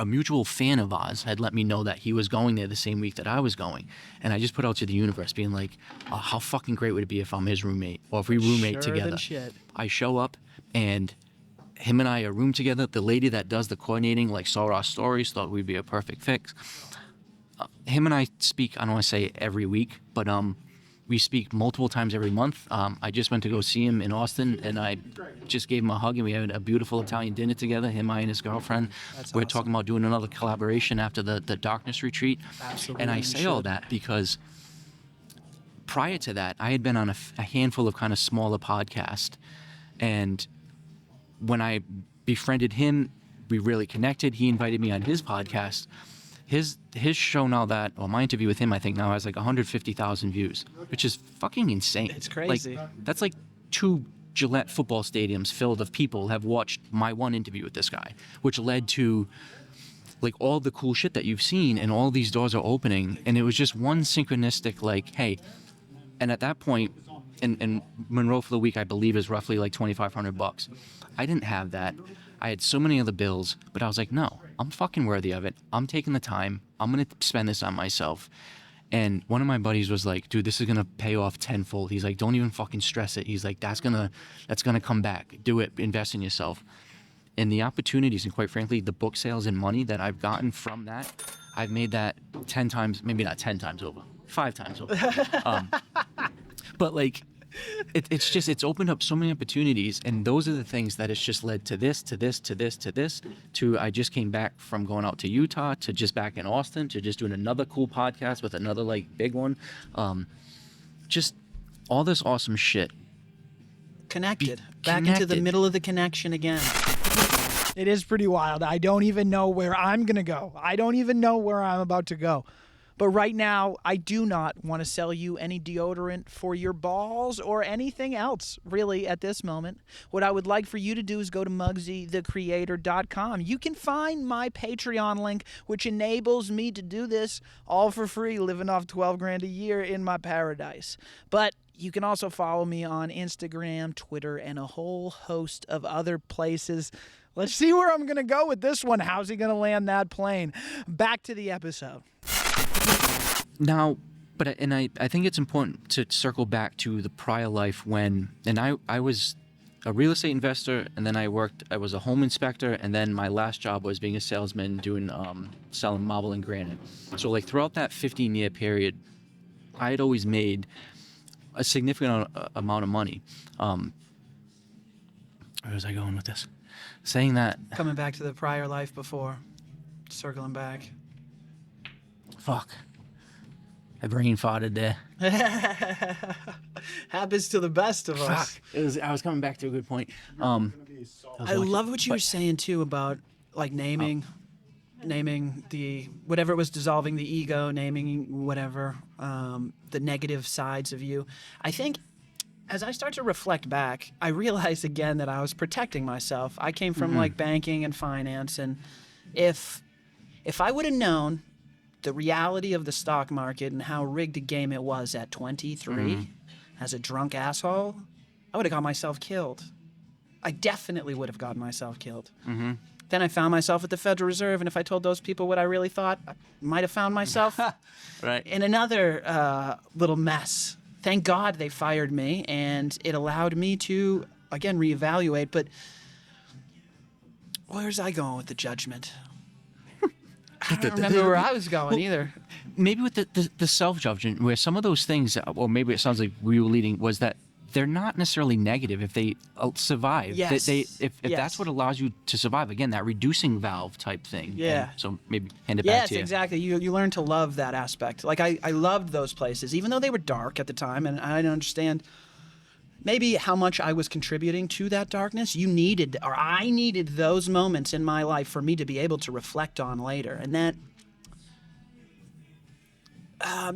A mutual fan of ours had let me know that he was going there the same week that I was going. And I just put out to the universe being like, oh, how fucking great would it be if I'm his roommate, or if we roommate together. Than shit. I show up and him and I are room together. The lady that does the coordinating saw our stories, thought we'd be a perfect fix. Him and I speak, I don't want to say every week, but we speak multiple times every month. I just went to go see him in Austin, and I just gave him a hug, and we had a beautiful Italian dinner together, him, I, and his girlfriend. That's We're awesome. talking about doing another collaboration after the darkness retreat. Absolutely. And I say all that because prior to that, I had been on a handful of kind of smaller podcasts, and when I befriended him, we really connected. He invited me on his podcast. His show now my interview with him, I think now has 150,000 views, which is fucking insane. It's crazy. That's like 2 Gillette football stadiums filled of people have watched my one interview with this guy, which led to all the cool shit that you've seen, and all these doors are opening. And it was just one synchronistic hey, and at that point, and Monroe for the week, I believe, is roughly $2,500. I didn't have that. I had so many other bills, but I was like, no, I'm fucking worthy of it. I'm taking the time. I'm going to spend this on myself. And one of my buddies was like, dude, this is going to pay off tenfold. He's like, don't even fucking stress it. He's like, that's going to come back. Do it. Invest in yourself. And the opportunities, and quite frankly, the book sales and money that I've gotten from that, I've made that 10 times, maybe not 10 times over, 5 times over. But it's opened up so many opportunities, and those are the things that it's just led to this, to I just came back from going out to Utah, to just back in Austin, to just doing another cool podcast with another big one. Just all this awesome shit. Connected. Back into the middle of the connection again. It is pretty wild. I don't even know where I'm going to go. I don't even know where I'm about to go. But right now, I do not want to sell you any deodorant for your balls or anything else, really, at this moment. What I would like for you to do is go to MugsyTheCreator.com. You can find my Patreon link, which enables me to do this all for free, living off $12,000 a year in my paradise. But you can also follow me on Instagram, Twitter, and a whole host of other places. Let's see where I'm going to go with this one. How's he going to land that plane? Back to the episode. Now, I think it's important to circle back to the prior life when, and I was a real estate investor, and then I was a home inspector, and then my last job was being a salesman doing, selling marble and granite. So throughout that 15-year period, I had always made a significant amount of money. Where was I going with this? Saying that. Coming back to the prior life before, circling back. Fuck. I brain farted there. Happens to the best of us. Fuck. I was coming back to a good point. I love what you were saying too about naming the whatever it was, dissolving the ego, naming whatever the negative sides of you. I think as I start to reflect back, I realized again that I was protecting myself. I came from banking and finance, and if I would have known the reality of the stock market and how rigged a game it was at 23 as a drunk asshole, I would have got myself killed. I definitely would have gotten myself killed. Then I found myself at the Federal Reserve, and if I told those people what I really thought, I might have found myself Right. in another little mess. Thank God they fired me, and it allowed me to, again, reevaluate. But where's I going with the judgment? I don't remember where I was going either. Maybe with the self-judgment, where some of those things, or maybe it sounds like we were leading, was that they're not necessarily negative if they survive. Yes. If that's what allows you to survive, again, that reducing valve type thing. Yeah. And so maybe hand it back to you. Yes, exactly. You learn to love that aspect. Like I loved those places, even though they were dark at the time, and I didn't understand maybe how much I was contributing to that darkness. I needed those moments in my life for me to be able to reflect on later. And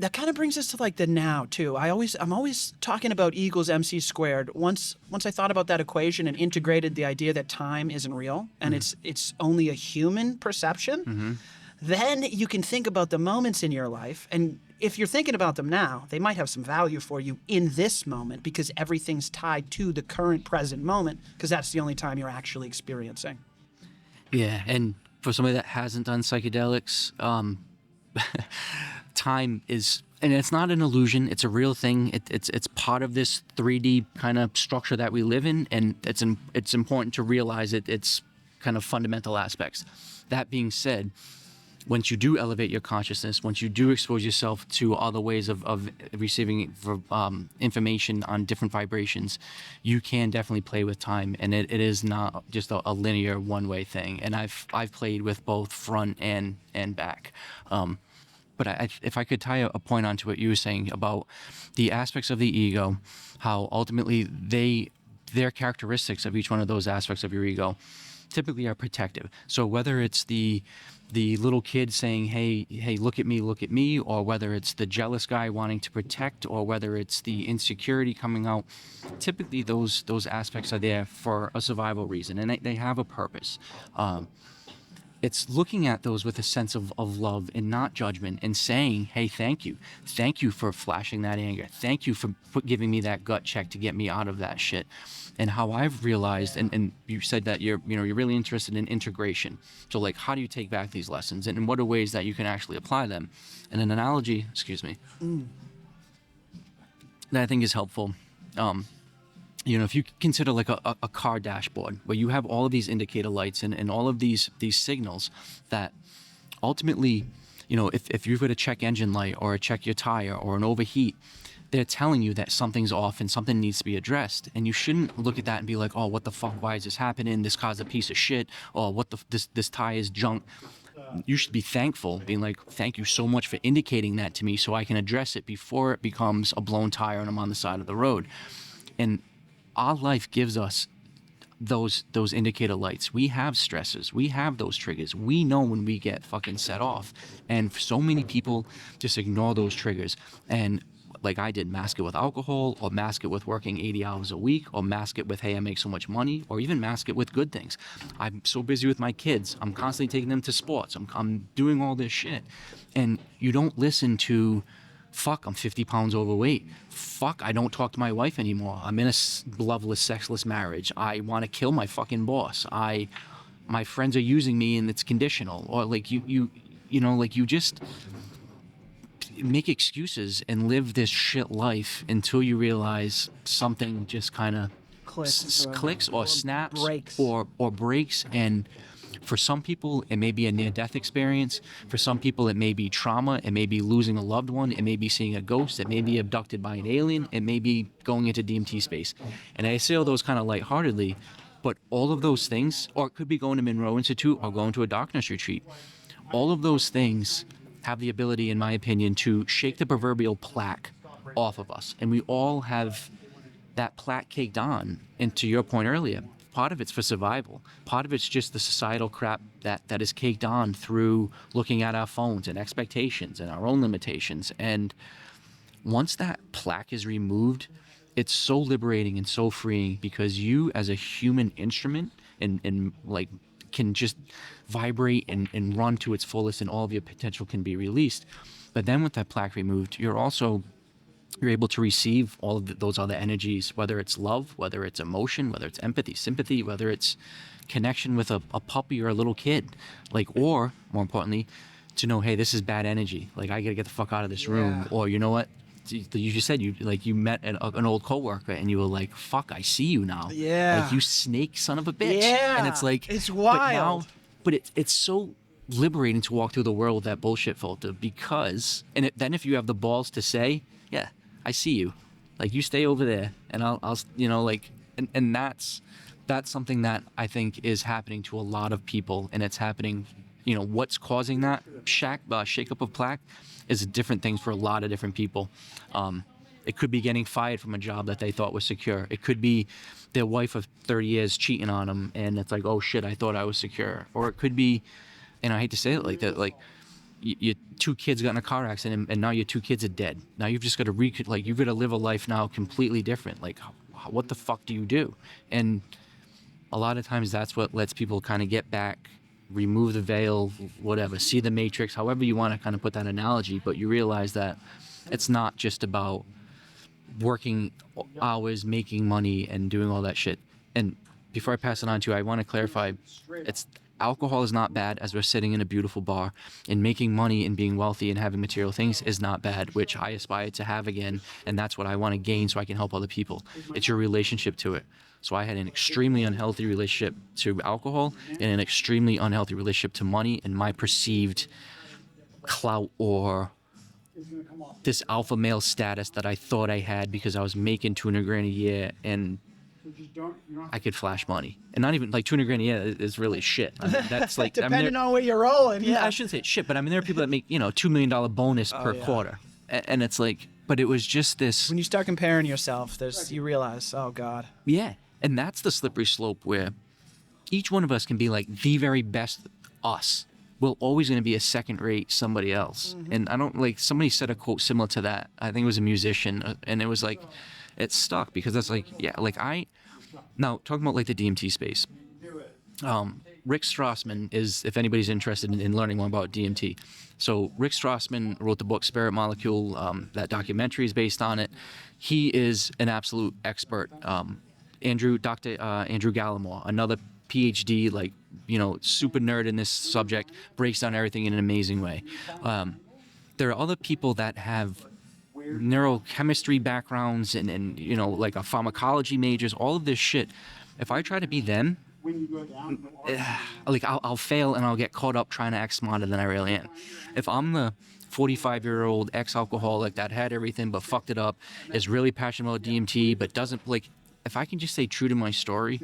that kind of brings us to like the now too. I'm always talking about E = MC squared. Once I thought about that equation and integrated the idea that time isn't real and it's only a human perception, then you can think about the moments in your life, and if you're thinking about them now, they might have some value for you in this moment because everything's tied to the current present moment because that's the only time you're actually experiencing. Yeah, and for somebody that hasn't done psychedelics, time is, and it's not an illusion, it's a real thing. It's part of this 3D kind of structure that we live in, and it's important to realize its kind of fundamental aspects. That being said, once you do elevate your consciousness, once you do expose yourself to other ways of receiving information on different vibrations, you can definitely play with time, and it is not just a linear one-way thing. And I've played with both front and back. But if I could tie a point onto what you were saying about the aspects of the ego, how ultimately their characteristics of each one of those aspects of your ego typically are protective. So whether it's the little kid saying, hey, look at me, or whether it's the jealous guy wanting to protect, or whether it's the insecurity coming out, typically those aspects are there for a survival reason, and they have a purpose. It's looking at those with a sense of love and not judgment, and saying, hey, thank you for flashing that anger, thank you for giving me that gut check to get me out of that shit. And how I've realized, and you said that you're really interested in integration. So like, how do you take back these lessons, and in what are ways that you can actually apply them? And an analogy, that I think is helpful. If you consider like a car dashboard where you have all of these indicator lights and all of these signals that ultimately, if you've got a check engine light or a check your tire or an overheat, they're telling you that something's off and something needs to be addressed. And you shouldn't look at that and be like, oh, what the fuck, why is this happening? This car's a piece of shit. Or this tire is junk. You should be thankful, being like, thank you so much for indicating that to me so I can address it before it becomes a blown tire and I'm on the side of the road. And our life gives us those indicator lights. We have stressors. We have those triggers. We know when we get fucking set off. And so many people just ignore those triggers. And like I did, mask it with alcohol, or mask it with working 80 hours a week, or mask it with, hey, I make so much money, or even mask it with good things. I'm so busy with my kids. I'm constantly taking them to sports. I'm doing all this shit. And you don't listen to, fuck, I'm 50 pounds overweight. Fuck, I don't talk to my wife anymore. I'm in a loveless, sexless marriage. I want to kill my fucking boss. My friends are using me and it's conditional. Or like you just make excuses and live this shit life until you realize something just kind of clicks or snaps or breaks. And for some people, it may be a near-death experience. For some people, it may be trauma. It may be losing a loved one. It may be seeing a ghost. It may be abducted by an alien. It may be going into DMT space. And I say all those kind of lightheartedly, but all of those things, or it could be going to Monroe Institute or going to a darkness retreat. All of those things have the ability, in my opinion, to shake the proverbial plaque off of us. And we all have that plaque caked on. And to your point earlier, part of it's for survival. Part of it's just the societal crap that is caked on through looking at our phones and expectations and our own limitations. And once that plaque is removed, it's so liberating and so freeing, because you as a human instrument and like can just vibrate and run to its fullest, and all of your potential can be released. But then with that plaque removed, you're also you're able to receive all of those other energies, whether it's love, whether it's emotion, whether it's empathy, sympathy, whether it's connection with a puppy or a little kid, like, or more importantly, to know, hey, this is bad energy. Like, I gotta get the fuck out of this room. Or you know what? You just said you met an old coworker and you were like, fuck, I see you now. Yeah. Like, you snake son of a bitch. Yeah. And it's like, it's wild. But it's so liberating to walk through the world with that bullshit filter, because, then if you have the balls to say, yeah, I see you, like, you stay over there, and I'll you know, like, and that's something that I think is happening to a lot of people, and it's happening, you know, what's causing that shake-up of Plaque is different things for a lot of different people. It could be getting fired from a job that they thought was secure. It could be their wife of 30 years cheating on them, and it's like, oh shit, I thought I was secure. Or it could be, and I hate to say it like that, like, your 2 kids got in a car accident, and now your 2 kids are dead. Now you've just got to you've got to live a life now completely different. Like, what the fuck do you do? And a lot of times that's what lets people kind of get back, remove the veil, whatever, see the matrix, however you want to kind of put that analogy. But you realize that it's not just about working hours, making money, and doing all that shit. And before I pass it on to you, I want to clarify, alcohol is not bad, as we're sitting in a beautiful bar, and making money and being wealthy and having material things is not bad, which I aspire to have again, and that's what I want to gain so I can help other people. It's your relationship to it. So I had an extremely unhealthy relationship to alcohol and an extremely unhealthy relationship to money and my perceived clout or this alpha male status that I thought I had because I was making $200,000 a year and I could flash money. And not even like $200,000 a year is really shit. I mean, that's like, depending on where you're rolling. Yeah, I shouldn't say it's shit, but I mean, there are people that make, you know, $2 million bonus per quarter. And it's like, but it was just this. When you start comparing yourself, you realize, oh God. Yeah. And that's the slippery slope where each one of us can be like the very best us. We're always going to be a second rate somebody else. Mm-hmm. And I don't, like, somebody said a quote similar to that. I think it was a musician. And it was like, it stuck because that's like, yeah, like now talking about like the DMT space. Rick Strassman is, if anybody's interested in learning more about DMT. So Rick Strassman wrote the book Spirit Molecule. That documentary is based on it. He is an absolute expert. Dr. Andrew Gallimore, another PhD, like, you know, super nerd in this subject, breaks down everything in an amazing way. There are other people that have neurochemistry backgrounds and you know, like a pharmacology majors, all of this shit. If I try to be them, like I'll fail and I'll get caught up trying to act smarter than I really am. If I'm the 45-year-old ex-alcoholic that had everything but fucked it up, is really passionate about DMT but doesn't, like, if I can just stay true to my story,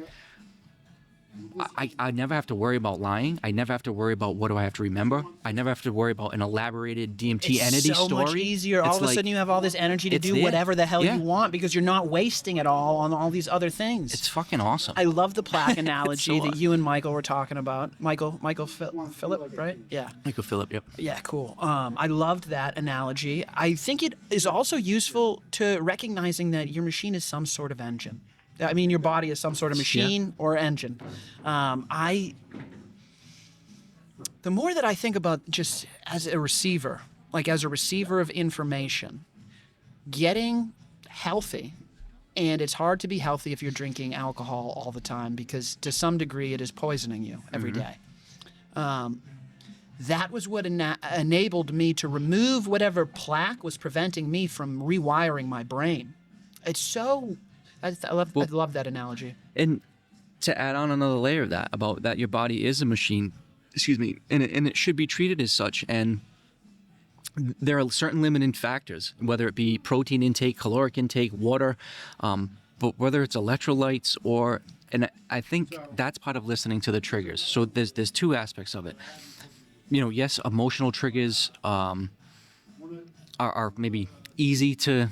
I never have to worry about lying. I never have to worry about what do I have to remember. I never have to worry about an elaborated DMT entity story. It's so much easier. All of a sudden you have all this energy to do whatever the hell you want because you're not wasting it all on all these other things. It's fucking awesome. I love the plaque analogy that you and Michael were talking about. Michael Philip, right? Yeah. Michael Phillip, yep. Yeah, cool. I loved that analogy. I think it is also useful to recognizing that your machine is some sort of engine. I mean, your body is some sort of machine or engine. The more that I think about just as a receiver, like as a receiver of information, getting healthy, and it's hard to be healthy if you're drinking alcohol all the time because to some degree it is poisoning you every day. That was what enabled me to remove whatever plaque was preventing me from rewiring my brain. It's so... I love that analogy. And to add on another layer of that, about that your body is a machine, and it should be treated as such. And there are certain limiting factors, whether it be protein intake, caloric intake, water, but whether it's electrolytes and I think that's part of listening to the triggers. So there's 2 aspects of it. You know, yes, emotional triggers are maybe easy to...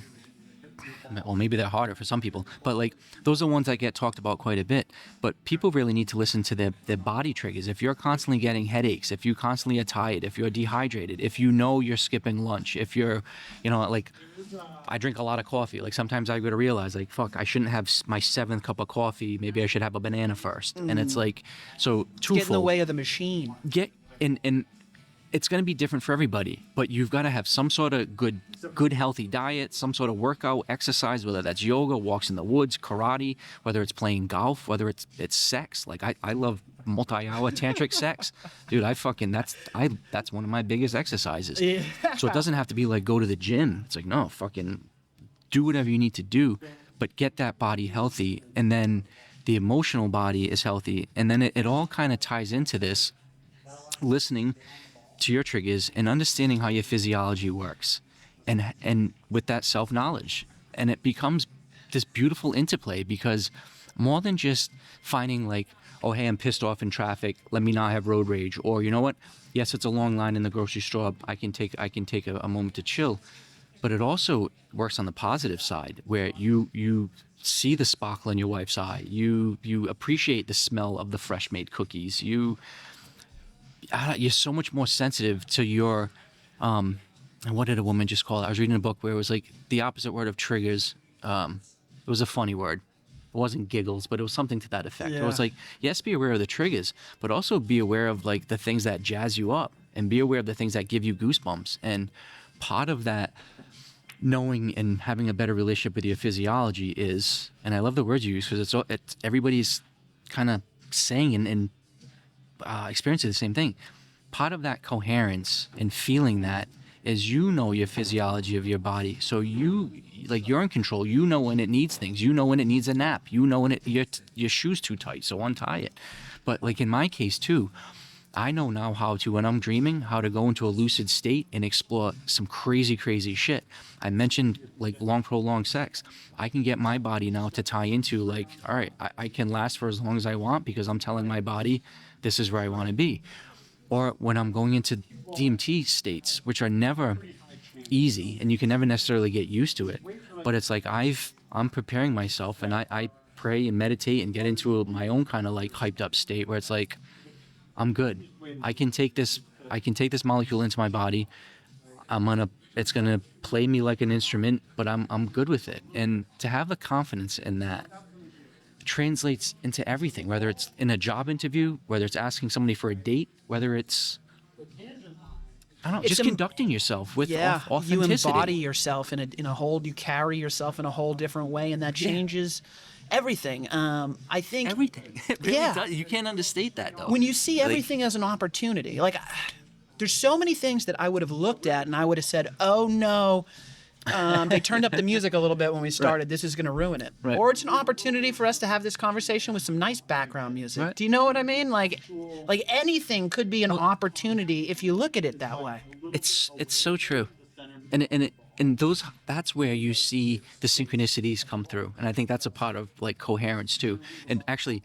Well, maybe they're harder for some people, but like those are ones that get talked about quite a bit. But people really need to listen to their body triggers. If you're constantly getting headaches, if you constantly are tired, if you're dehydrated, if you know you're skipping lunch, if you're, you know, like I drink a lot of coffee. Like sometimes I go to realize like, fuck, I shouldn't have my 7th cup of coffee. Maybe I should have a banana first. And it's like, so twofold. Get in the way of the machine. it's going to be different for everybody, but you've got to have some sort of good healthy diet, some sort of workout, exercise, whether that's yoga, walks in the woods, karate, whether it's playing golf, whether it's sex. Like I love multi-hour tantric sex. Dude, that's one of my biggest exercises. Yeah. So it doesn't have to be like go to the gym. It's like, no, fucking do whatever you need to do, but get that body healthy, and then the emotional body is healthy, and then it all kind of ties into this, listening to your triggers and understanding how your physiology works, and with that self-knowledge, and it becomes this beautiful interplay, because more than just finding like, oh hey, I'm pissed off in traffic, let me not have road rage, or you know what, yes, it's a long line in the grocery store, I can take a moment to chill. But it also works on the positive side, where you see the sparkle in your wife's eye, you appreciate the smell of the fresh made cookies, you're so much more sensitive to your, and what did a woman just call it? I was reading a book where it was like the opposite word of triggers. It was a funny word. It wasn't giggles, but it was something to that effect. Yeah. It was like, yes, be aware of the triggers, but also be aware of like the things that jazz you up, and be aware of the things that give you goosebumps. And part of that knowing and having a better relationship with your physiology is, and I love the words you use, because it's everybody's kind of saying and experiencing the same thing. Part of that coherence and feeling that is, you know, your physiology of your body. So you're in control. You know when it needs things. You know when it needs a nap. You know when your shoe's too tight, so untie it. But like in my case too, I know now how to, when I'm dreaming, how to go into a lucid state and explore some crazy, crazy shit. I mentioned like prolonged sex. I can get my body now to tie into like, all right, I can last for as long as I want, because I'm telling my body this is where I want to be. Or when I'm going into DMT states, which are never easy and you can never necessarily get used to it. But it's like I'm preparing myself, and I pray and meditate and get into my own kind of like hyped up state where it's like, I'm good. I can take this molecule into my body. It's gonna play me like an instrument, but I'm good with it. And to have the confidence in that translates into everything, whether it's in a job interview, whether it's asking somebody for a date, whether it's, I don't know, just conducting yourself with authenticity. You embody yourself in a whole, you carry yourself in a whole different way, and that changes everything. I think everything. It really does. You can't understate that though. When you see everything as an opportunity, like there's so many things that I would have looked at and I would have said, oh no, they turned up the music a little bit when we started. Right. This is going to ruin it. Right. Or it's an opportunity for us to have this conversation with some nice background music. Right. Do you know what I mean? Like anything could be an opportunity if you look at it that way. It's so true, and that's where you see the synchronicities come through, and I think that's a part of like coherence too. And actually,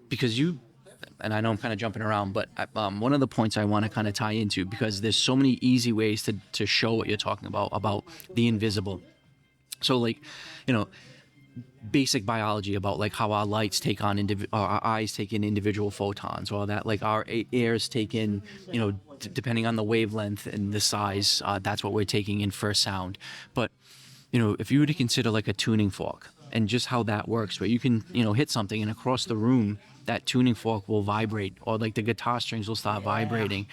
because and I know I'm kind of jumping around, but one of the points I want to kind of tie into, because there's so many easy ways to show what you're talking about the invisible. So like, you know, basic biology about like how our lights take on our eyes take in individual photons, or that like our ears take in, you know, depending on the wavelength and the size, that's what we're taking in for sound. But you know, if you were to consider like a tuning fork and just how that works, where you can, you know, hit something and across the room that tuning fork will vibrate, or like the guitar strings will start vibrating.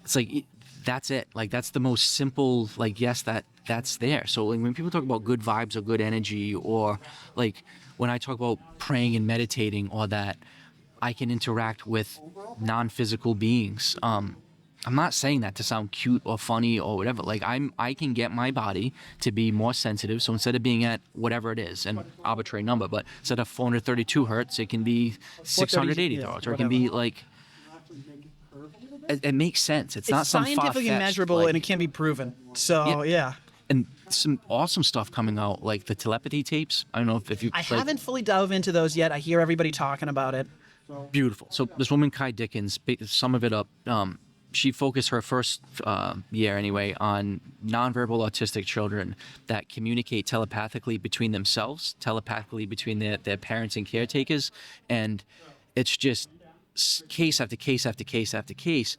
It's like, that's it. Like that's the most simple, like, yes, that's there. So like, when people talk about good vibes or good energy, or like when I talk about praying and meditating, or that I can interact with non-physical beings, I'm not saying that to sound cute or funny or whatever. Like I can get my body to be more sensitive. So instead of being at whatever it is, an arbitrary number, but instead of 432 hertz, it can be 680 hertz, or it can be like, it makes sense. It's not some scientifically measurable, like, and it can be proven. So yeah. And some awesome stuff coming out, like the telepathy tapes. I don't know if you. I haven't fully dove into those yet. I hear everybody talking about it. Beautiful. So this woman, Kai Dickens, sum of it up. She focused her first year anyway on nonverbal autistic children that communicate telepathically between themselves, telepathically between their parents and caretakers. And it's just case after case after case after case.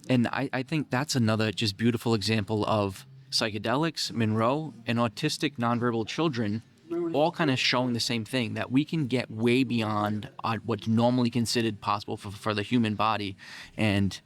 And I think that's another just beautiful example of psychedelics, Monroe, and autistic nonverbal children all kind of showing the same thing, that we can get way beyond what's normally considered possible for the human body. And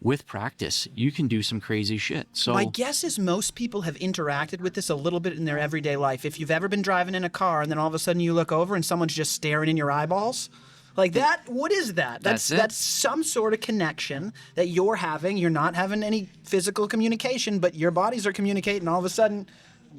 with practice, you can do some crazy shit. So My guess is most people have interacted with this a little bit in their everyday life. If you've ever been driving in a car and then all of a sudden you look over and someone's just staring in your eyeballs, like that, what is that? That's it. That's some sort of connection that you're having. You're not having any physical communication, but your bodies are communicating. All of a sudden,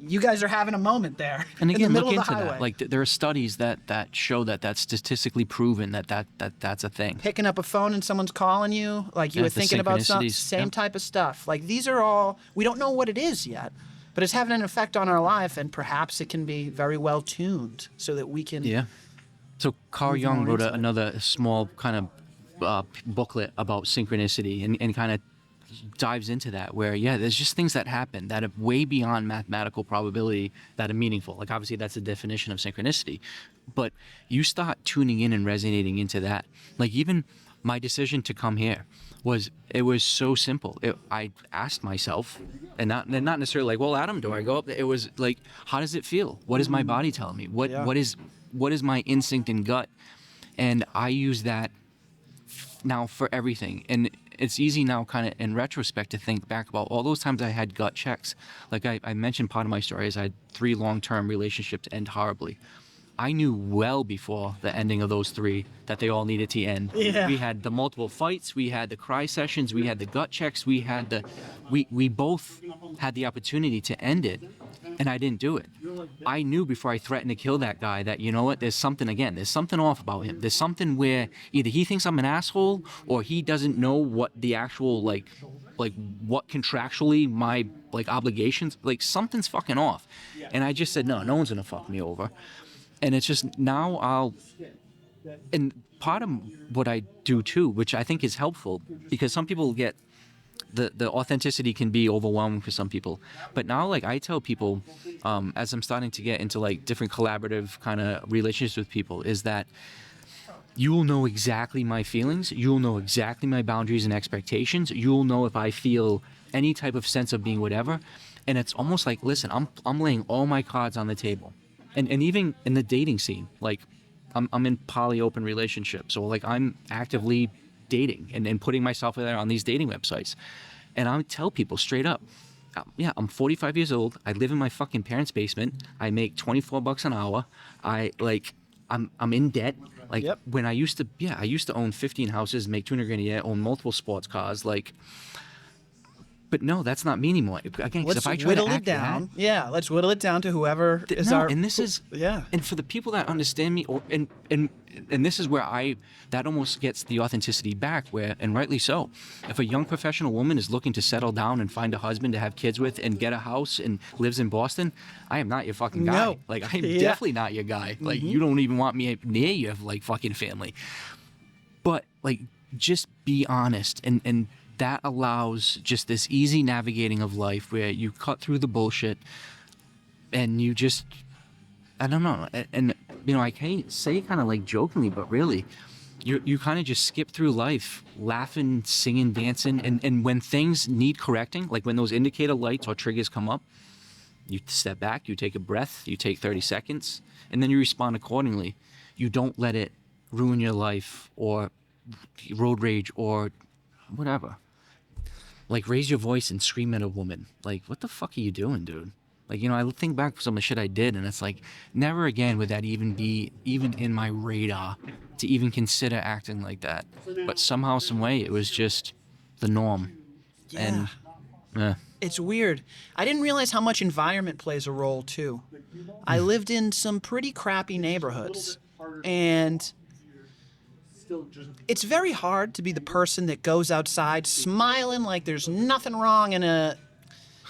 you guys are having a moment there And again, in the middle look of the into highway. that. Like there are studies that show that that's statistically proven that's a thing. Picking up a phone and someone's calling you, like you Yeah, were the thinking about some synchronicities, same yeah. type of stuff. Like these are all, we don't know what it is yet, but it's having an effect on our life, and perhaps it can be very well tuned so that we can. Yeah. So Carl Move Jung more wrote into it. another small kind of booklet about synchronicity and kind of dives into that where, yeah, there's just things that happen that are way beyond mathematical probability that are meaningful. Like obviously that's the definition of synchronicity, but you start tuning in and resonating into that. Like even my decision to come here was so simple. I asked myself, and not necessarily like, well, Adam, do I go up there? It was like, how does it feel? What is my body telling me? Yeah. What is my instinct and gut? And I use that now for everything. And it's easy now kind of in retrospect to think back about all those times I had gut checks. Like I mentioned, part of my story is I had 3 long-term relationships end horribly. I knew well before the ending of those 3 that they all needed to end. Yeah. We had the multiple fights, we had the cry sessions, we had the gut checks, we both had the opportunity to end it, and I didn't do it. I knew before I threatened to kill that guy that, you know what, there's something off about him. There's something where either he thinks I'm an asshole or he doesn't know what the actual like what contractually my like obligations, like something's fucking off. And I just said, no one's gonna fuck me over. And it's just now and part of what I do too, which I think is helpful, because some people get the authenticity can be overwhelming for some people. But now, like I tell people, as I'm starting to get into like different collaborative kind of relationships with people, is that you will know exactly my feelings. You'll know exactly my boundaries and expectations. You'll know if I feel any type of sense of being whatever. And it's almost like, listen, I'm laying all my cards on the table. And even in the dating scene, like I'm in poly-open relationships, so like I'm actively dating and putting myself out there on these dating websites. And I tell people straight up, yeah, I'm 45 years old. I live in my fucking parents' basement. I make $24 an hour. I'm in debt. Like Yep. when I used to own 15 houses, make $200,000 a year, own multiple sports cars, like. But no, that's not me anymore. Again, 'cause Let's if I try whittle to it act down. Yeah, let's whittle it down to whoever is our. and this is Yeah. and for the people that understand me, and this is where that almost gets the authenticity back, where, and rightly so, if a young professional woman is looking to settle down and find a husband to have kids with and get a house and lives in Boston, I am not your fucking guy. No. Like I'm Yeah. definitely not your guy. Like you don't even want me near your like fucking family. But like just be honest, and that allows just this easy navigating of life where you cut through the bullshit and you just, I don't know. And, you know, I can't say kind of like jokingly, but really, you kind of just skip through life laughing, singing, dancing. And when things need correcting, like when those indicator lights or triggers come up, you step back, you take a breath, you take 30 seconds, and then you respond accordingly. You don't let it ruin your life or road rage or whatever. Like, raise your voice and scream at a woman. Like, what the fuck are you doing, dude? Like, you know, I think back to some of the shit I did, and it's like, never again would that even be even in my radar to even consider acting like that. But somehow, some way, it was just the norm. Yeah. And, It's weird. I didn't realize how much environment plays a role, too. I lived in some pretty crappy neighborhoods, and it's very hard to be the person that goes outside smiling like there's nothing wrong in a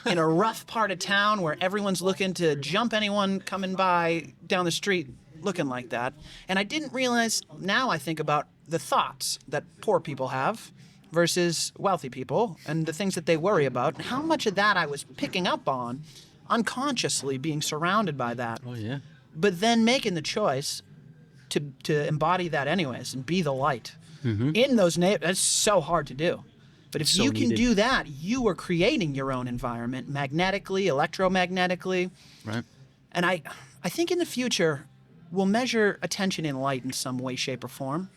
rough part of town where everyone's looking to jump anyone coming by down the street looking like that. And I didn't realize, now I think about the thoughts that poor people have versus wealthy people and the things that they worry about, and how much of that I was picking up on unconsciously, being surrounded by that. oh, yeah. But then making the choice to embody that anyways and be the light in those that's so hard to do. But if So you can needed. do that, you are creating your own environment magnetically, electromagnetically. Right. And I think in the future we'll measure attention in light in some way, shape, or form.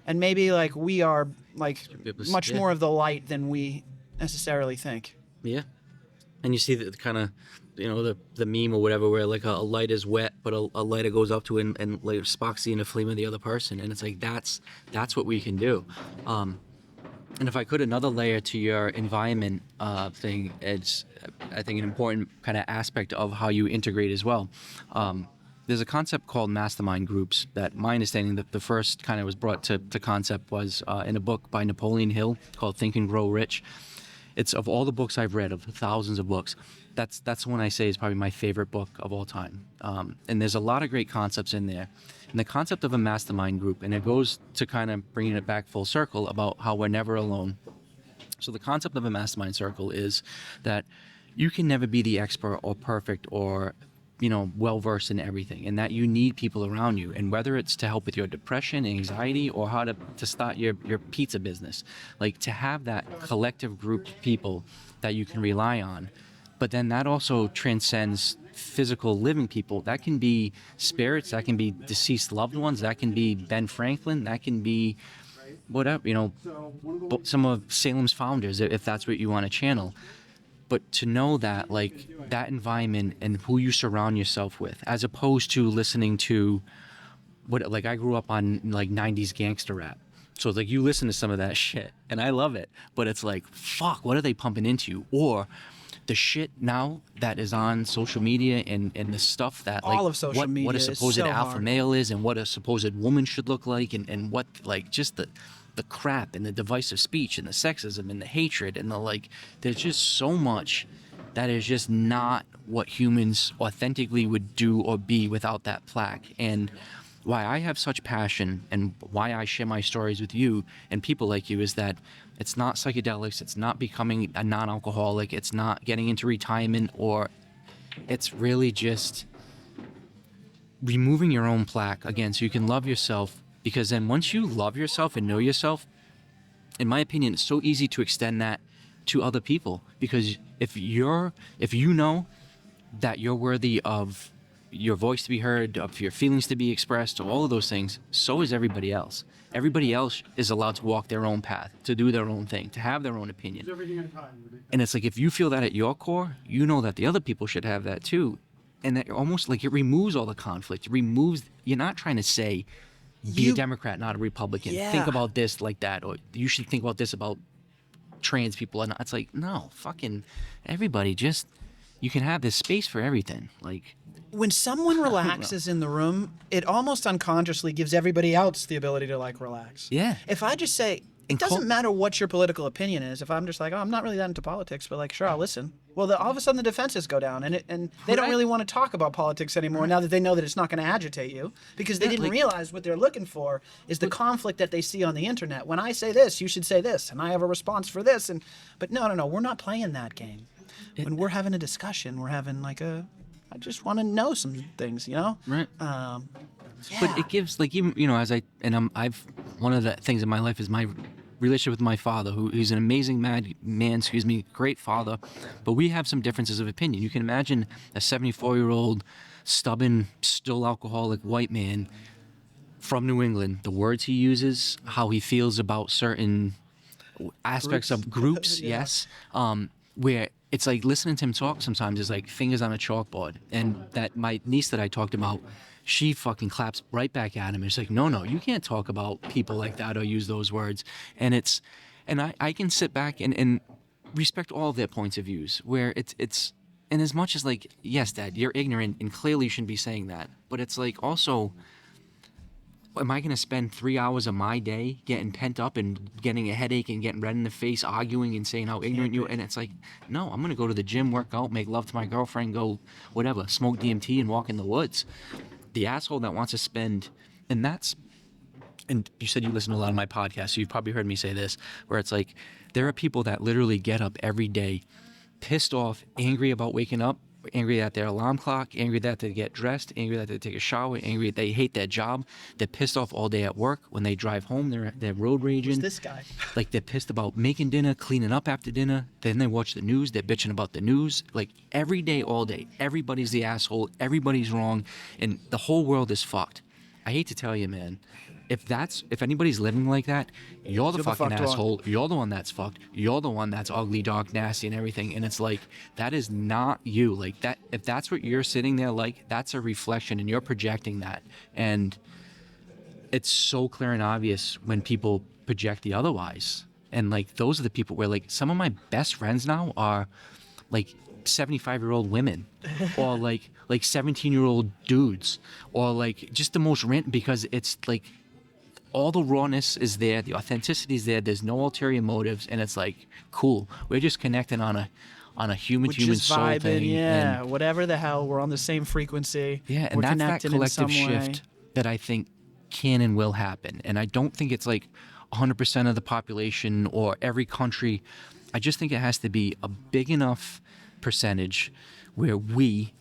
and maybe like we are like It was- much yeah. more of the light than we necessarily think. Yeah. And you see the kind of, the meme or whatever where like a light is wet, but a lighter goes up to it and like sparks the inner flame of the other person. And it's like, that's what we can do. And if I could, another layer to your environment thing, it's, I think, an important kind of aspect of how you integrate as well. There's a concept called mastermind groups that my understanding that the first kind of was brought to concept was in a book by Napoleon Hill called Think and Grow Rich. It's of all the books I've read, of thousands of books, that's the one I say is probably my favorite book of all time. And there's a lot of great concepts in there. And the concept of a mastermind group, and it goes to kind of bringing it back full circle about how we're never alone. So the concept of a mastermind circle is that you can never be the expert or perfect or well-versed in everything, and that you need people around you. And whether it's to help with your depression, anxiety, or how to start your pizza business, like to have that collective group of people that you can rely on. But then that also transcends physical living people. That can be spirits, that can be deceased loved ones, that can be Ben Franklin, that can be whatever, some of Salem's founders, if that's what you want to channel. But to know that, like, that environment and who you surround yourself with, as opposed to listening to I grew up on like 90s gangster rap. So it's like you listen to some of that shit and I love it, but it's like, fuck, what are they pumping into? Or the shit now that is on social media and the stuff that like All of social media what a is supposed so alpha hard. male is and what a supposed woman should look like and what like just the crap and the divisive speech and the sexism and the hatred and the like, there's just so much that is just not what humans authentically would do or be without that plaque. And why I have such passion and why I share my stories with you and people like you is that it's not psychedelics, it's not becoming a non-alcoholic, it's not getting into retirement, or it's really just removing your own plaque again so you can love yourself. Because then once you love yourself and know yourself, in my opinion, it's so easy to extend that to other people. Because if you know that you're worthy of your voice to be heard, of your feelings to be expressed, of all of those things, so is everybody else. Everybody else is allowed to walk their own path, to do their own thing, to have their own opinion. And it's like, if you feel that at your core, you know that the other people should have that too. And that almost like it removes all the conflict. You're not trying to say, be a Democrat, not a Republican. Yeah. Think about this like that, or you should think about this about trans people. And it's like, no, fucking everybody, just, you can have this space for everything. Like, When someone relaxes in the room, it almost unconsciously gives everybody else the ability to like relax. Yeah. If I just say, it doesn't matter what your political opinion is. If I'm just like, oh, I'm not really that into politics, but like, sure, I'll listen. Well, all of a sudden the defenses go down, and they don't really want to talk about politics anymore now that they know that it's not going to agitate you, because they didn't realize what they're looking for is the conflict that they see on the internet. When I say this, you should say this, and I have a response for this, but no, we're not playing that game. When we're having a discussion, we're having like I just want to know some things, right. Yeah. But it gives, like, even, I've one of the things in my life is my relationship with my father, who's an amazing man, great father, but we have some differences of opinion. You can imagine a 74-year-old, stubborn, still alcoholic white man from New England, the words he uses, how he feels about certain aspects of groups, Yeah. yes, where it's like listening to him talk sometimes is like fingers on a chalkboard. And that my niece that I talked about, she fucking claps right back at him. It's like, no, you can't talk about people like that or use those words. And I can sit back and respect all of their points of views, where it's and as much as like, yes, Dad, you're ignorant and clearly you shouldn't be saying that, but it's like also, am I going to spend 3 hours of my day getting pent up and getting a headache and getting red in the face, arguing and saying how ignorant you are? And it's like, no, I'm going to go to the gym, work out, make love to my girlfriend, go whatever, smoke DMT and walk in the woods. The asshole that wants to spend, and you said you listen to a lot of my podcasts, so you've probably heard me say this, where it's like, there are people that literally get up every day pissed off, angry about waking up, angry at their alarm clock, angry that they get dressed, angry that they take a shower, angry that they hate their job. They're pissed off all day at work. When they drive home, they're road raging. Who's this guy? Like, they're pissed about making dinner, cleaning up after dinner. Then they watch the news. They're bitching about the news. Like, every day, all day, everybody's the asshole. Everybody's wrong. And the whole world is fucked. I hate to tell you, man, if anybody's living like that, you're the fucking fucked one. asshole. You're the one that's fucked. You're the one that's ugly, dark, nasty, and everything. And it's like, that is not you. Like, that, if that's what you're sitting there like, that's a reflection, and you're projecting that. And it's so clear and obvious when people project the otherwise. And like, those are the people where, like, some of my best friends now are like 75-year-old women, or like 17-year-old dudes, or like just the most random, because it's like all the rawness is there, the authenticity is there, there's no ulterior motives, and it's like, cool, we're just connecting on a human soul vibing, thing. yeah, And, whatever the hell, we're on the same frequency. yeah, and we're that's that connected in collective some shift way. that I think can and will happen. And I don't think it's like 100% of the population or every country. I just think it has to be a big enough percentage where we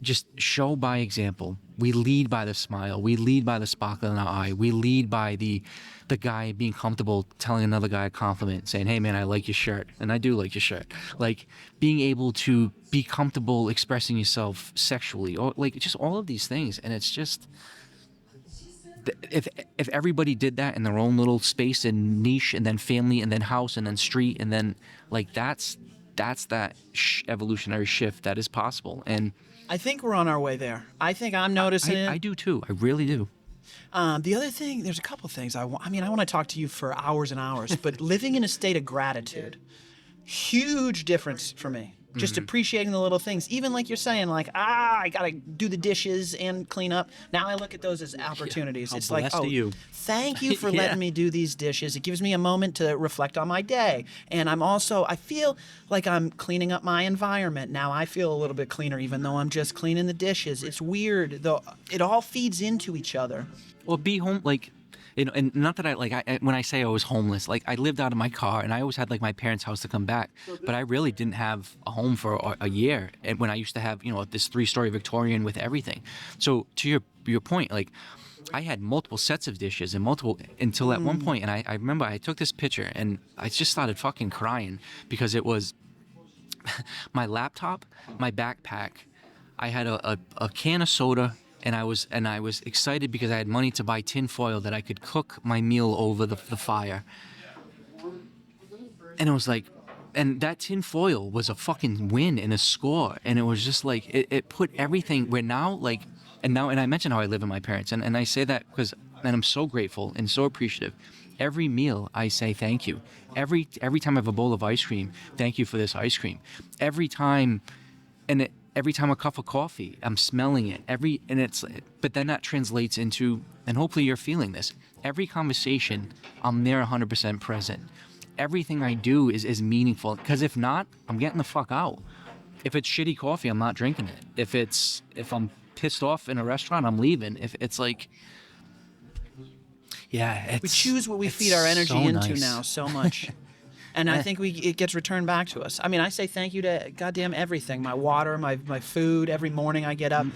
just show by example. We lead by the smile. We lead by the sparkle in our eye. We lead by the guy being comfortable telling another guy a compliment, saying, hey man, I like your shirt. And I do like your shirt. Like, being able to be comfortable expressing yourself sexually, or like just all of these things. And it's just, if everybody did that in their own little space and niche, and then family, and then house, and then street, and then like, that's that evolutionary shift that is possible. And I think we're on our way there. I think I'm noticing it. I do too. I really do. The other thing, there's a couple things I want to talk to you for hours and hours, but living in a state of gratitude, huge difference for me. Just appreciating the little things, even like you're saying, like, I gotta do the dishes and clean up. Now I look at those as opportunities. How It's like, blessed oh, are you? thank you for Yeah. letting me do these dishes. It gives me a moment to reflect on my day. And I feel like I'm cleaning up my environment. Now I feel a little bit cleaner, even though I'm just cleaning the dishes. It's weird, though. It all feeds into each other. Well, be home, like, you know, and not that when I say I was homeless, like, I lived out of my car, and I always had like my parents' house to come back, but I really didn't have a home for a year. And when I used to have, you know, this 3-story Victorian with everything. So to your point, like, I had multiple sets of dishes and until at one point, and I remember I took this picture and I just started fucking crying, because it was my laptop, my backpack, I had a can of soda. And I was excited because I had money to buy tin foil that I could cook my meal over the fire. And it was like, and that tin foil was a fucking win and a score. And it was just like, it put everything where now, like, and I mentioned how I live with my parents. And I say that because, and I'm so grateful and so appreciative. Every meal I say thank you. Every time I have a bowl of ice cream, thank you for this ice cream. Every time a cup of coffee, I'm smelling it. But then that translates into, and hopefully you're feeling this, every conversation, I'm there 100% present. Everything I do is meaningful, because if not, I'm getting the fuck out. If it's shitty coffee, I'm not drinking it. If I'm pissed off in a restaurant, I'm leaving. If it's like, yeah, We choose what we feed our energy so into nice. now so much. And I think it gets returned back to us. I mean, I say thank you to goddamn everything. My water, my food, every morning I get up.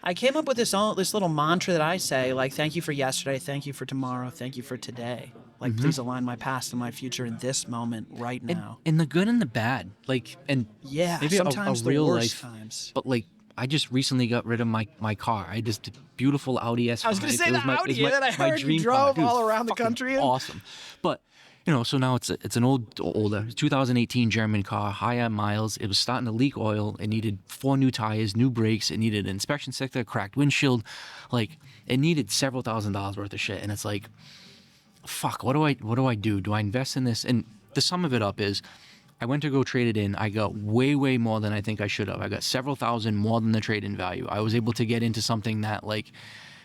I came up with this little mantra that I say, like, thank you for yesterday, thank you for tomorrow, thank you for today. Like, please align my past and my future in this moment right now. And the good and the bad. Like, and Yeah, maybe sometimes a the real worst life, times. But like, I just recently got rid of my car. I had this beautiful Audi S5. I was going to say It the was my- it was Audi my- that I my heard you dream car. drove Dude, all it's around the fucking country in. Awesome. But, you know, so now it's an older 2018 German car, high miles. It was starting to leak oil. It needed 4 new tires, new brakes. It needed an inspection sticker, cracked windshield. Like, it needed several $1,000s worth of shit. And it's like, fuck, what do I do? Do I invest in this? And the sum of it up is, I went to go trade it in. I got way, way more than I think I should have. I got several thousand more than the trade-in value. I was able to get into something that, like,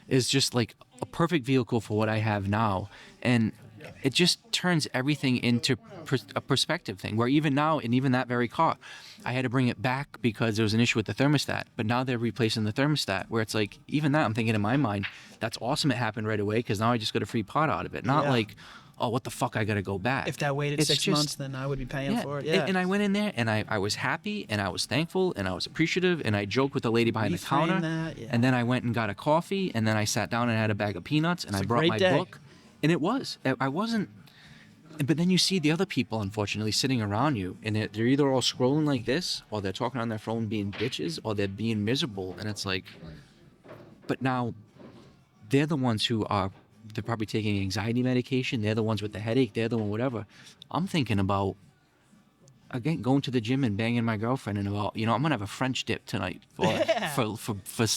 is just like a perfect vehicle for what I have now. And it just turns everything into a perspective thing, where even now, and even that very car, I had to bring it back because there was an issue with the thermostat. But now they're replacing the thermostat, where it's like, even that, I'm thinking in my mind, that's awesome it happened right away, because now I just got a free pot out of it. Not Yeah. like, oh, what the fuck, I got to go back. If that waited It's 6 just- months, then I would be paying for it. Yeah. And I went in there, and I was happy, and I was thankful, and I was appreciative, and I joked with the lady behind the Reframe counter. that, yeah. And then I went and got a coffee, and then I sat down and had a bag of peanuts, and I a brought great my day. book. And it was. I wasn't. But then you see the other people, unfortunately, sitting around you, and they're either all scrolling like this, or they're talking on their phone being bitches, or they're being miserable. And it's like, but now they're the ones who are they're probably taking anxiety medication. They're the ones with the headache. They're the one whatever. I'm thinking about, again, going to the gym and banging my girlfriend and about, I'm gonna have a French dip tonight for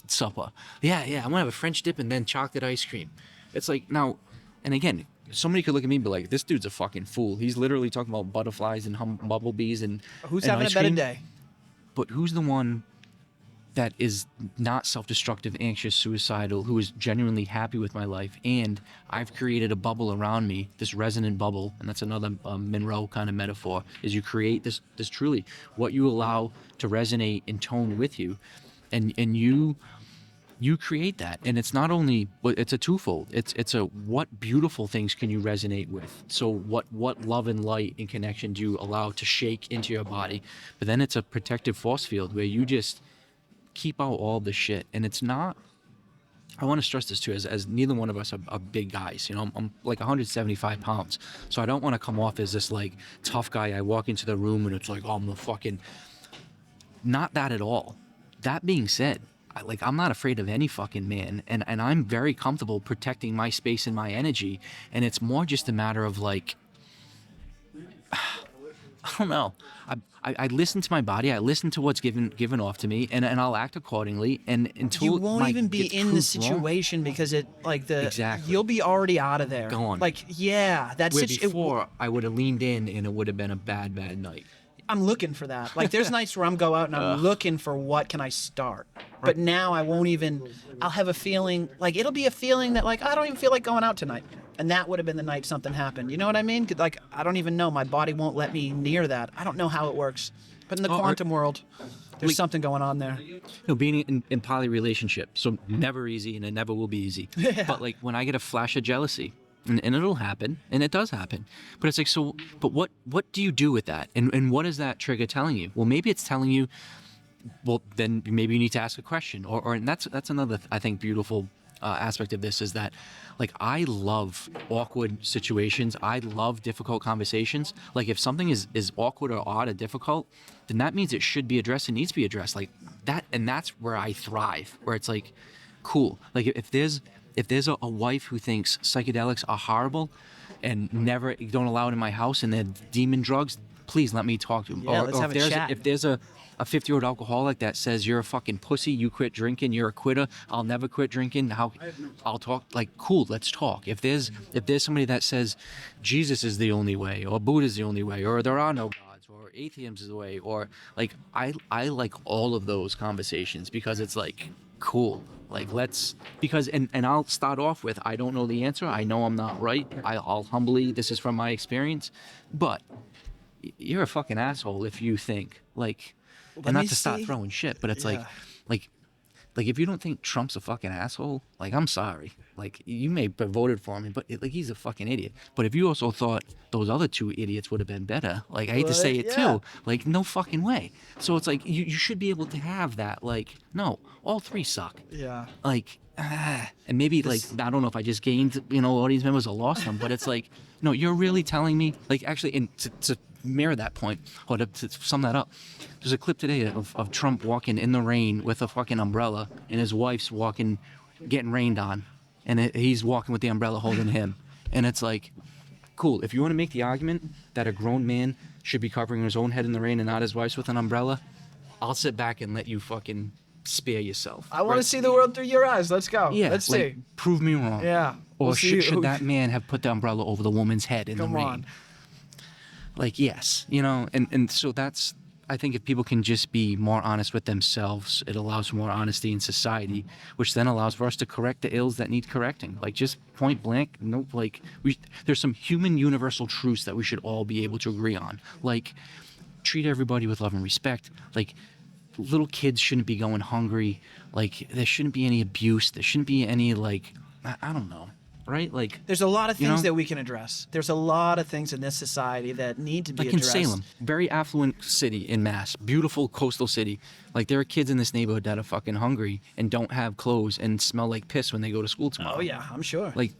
supper. Yeah, I'm gonna have a French dip and then chocolate ice cream. It's like, now, and again, somebody could look at me and be like, this dude's a fucking fool. He's literally talking about butterflies and bumblebees and Who's and having a ice better cream. day? But who's the one that is not self-destructive, anxious, suicidal, who is genuinely happy with my life? And I've created a bubble around me, this resonant bubble, and that's another Monroe kind of metaphor, is you create this truly, what you allow to resonate and tone with you, and you create that. And it's not only, but it's a twofold. It's a, what beautiful things can you resonate with? So what love and light and connection do you allow to shake into your body? But then it's a protective force field where you just keep out all the shit. And it's not, I want to stress this too, as neither one of us are big guys. I'm like 175 pounds, so I don't want to come off as this like tough guy. I walk into the room and it's like, oh, I'm the fucking, not that at all. That being said, I'm not afraid of any fucking man, and I'm very comfortable protecting my space and my energy. And it's more just a matter of like, I don't know. I listen to my body. I listen to what's given off to me, and I'll act accordingly. And until You won't even be gets in the proved wrong, situation because Exactly. you'll be already out of there. Go on. Like, yeah, that's where before I would have leaned in, and it would have been a bad night. I'm looking for that. Like, there's nights where I'm go out and I'm looking for what can I start. But now I won't even, I'll have a feeling, like, it'll be a feeling that, like, I don't even feel like going out tonight. And that would have been the night something happened. You know what I mean? Like, I don't even know. My body won't let me near that. I don't know how it works. But in the quantum world, there's something going on there. Being in poly relationship, so never easy, and it never will be easy. Yeah. But like when I get a flash of jealousy, and it'll happen, and it does happen. But it's like, so, but what do you do with that? And what is that trigger telling you? Well, maybe it's telling you, well, then maybe you need to ask a question. And that's another, I think, beautiful aspect of this, is that, like, I love awkward situations. I love difficult conversations. Like, if something is awkward or odd or difficult, then that means it should be addressed and needs to be addressed. Like that, and that's where I thrive, where it's like, cool. Like, if there's a wife who thinks psychedelics are horrible and never, don't allow it in my house, and they're demon drugs, please let me talk to them. Yeah, let's have a chat. If there's a 50-year-old alcoholic that says, you're a fucking pussy, you quit drinking, you're a quitter, I'll never quit drinking, I'll talk, like, cool, let's talk. If there's somebody that says Jesus is the only way, or Buddha is the only way, or there are no gods, or atheism is the way, or like, I like all of those conversations, because it's like, cool. Like, because I'll start off with, I don't know the answer. I know I'm not right. I'll humbly, this is from my experience, but you're a fucking asshole if you think, like, and not to start throwing shit, but it's like if you don't think Trump's a fucking asshole, like, I'm sorry. Like, you may have voted for him, but like, he's a fucking idiot. But if you also thought those other two idiots would have been better, like, I hate to say it too, like, no fucking way. So it's like, you should be able to have that, like, no, all three suck. Yeah. Like, and maybe, like, I don't know if I just gained, audience members or lost them, but it's like, no, you're really telling me, like, actually, and to mirror that point, or to sum that up, there's a clip today of Trump walking in the rain with a fucking umbrella, and his wife's walking, getting rained on, and he's walking with the umbrella holding him. And it's like, cool, if you want to make the argument that a grown man should be covering his own head in the rain and not his wife's with an umbrella, I'll sit back and let you fucking spare yourself. I want to see the world through your eyes. Let's go. Yeah, Let's like, see. Prove me wrong. Yeah. Or We'll see should that man have put the umbrella over the woman's head in the rain? on. Like, yes, and so that's, I think if people can just be more honest with themselves, it allows for more honesty in society, which then allows for us to correct the ills that need correcting. Like, just point blank, there's some human universal truths that we should all be able to agree on. Like, treat everybody with love and respect. Like, little kids shouldn't be going hungry. Like, there shouldn't be any abuse. There shouldn't be any, like, I don't know. Right? Like, there's a lot of things that we can address. There's a lot of things in this society that need to be addressed. Like in Salem, very affluent city in Mass, beautiful coastal city. Like, there are kids in this neighborhood that are fucking hungry and don't have clothes and smell like piss when they go to school tomorrow. Oh yeah, I'm sure. Like,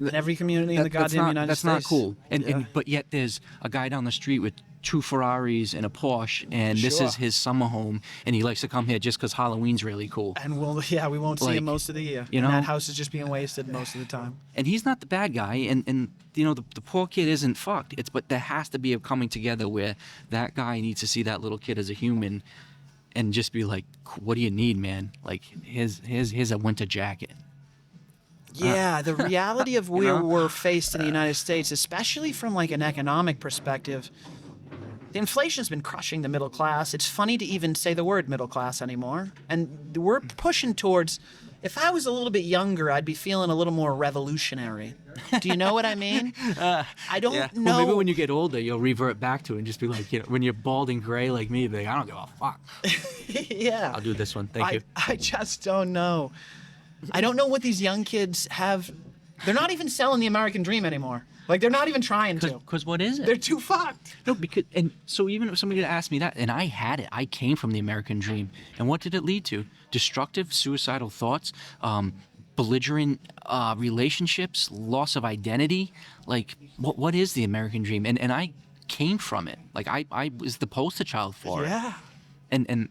in every community in the goddamn United States. That's not cool. And but yet there's a guy down the street with 2 Ferraris and a Porsche, and this Sure. is his summer home, and he likes to come here just because Halloween's really cool. And we won't see Like, him most of the year. you And know- that house is just being wasted most of the time. And he's not the bad guy, and you know, the poor kid isn't fucked. But there has to be a coming together where that guy needs to see that little kid as a human, and just be like, "What do you need, man? Like, here's a winter jacket." Yeah, the reality of where know? we're faced in the United States, especially from like an economic perspective, the inflation's been crushing the middle class. It's funny to even say the word middle class anymore. And we're pushing towards, if I was a little bit younger, I'd be feeling a little more revolutionary. Do you know what I mean? I don't know. Well, maybe when you get older, you'll revert back to it and just be like, you know, when you're bald and gray like me, be like, I don't give a fuck. Yeah. I'll do this one. Thank you. I just don't know. I don't know what these young kids have. They're not even selling the American dream anymore. Like, they're not even trying to. Because what is it? They're too fucked. No, because, and so even if somebody asked me that, and I had it, I came from the American dream, and what did it lead to? Destructive, suicidal thoughts, belligerent relationships, loss of identity. Like, what is the American dream? And I came from it. Like, I was the poster child for it. Yeah. And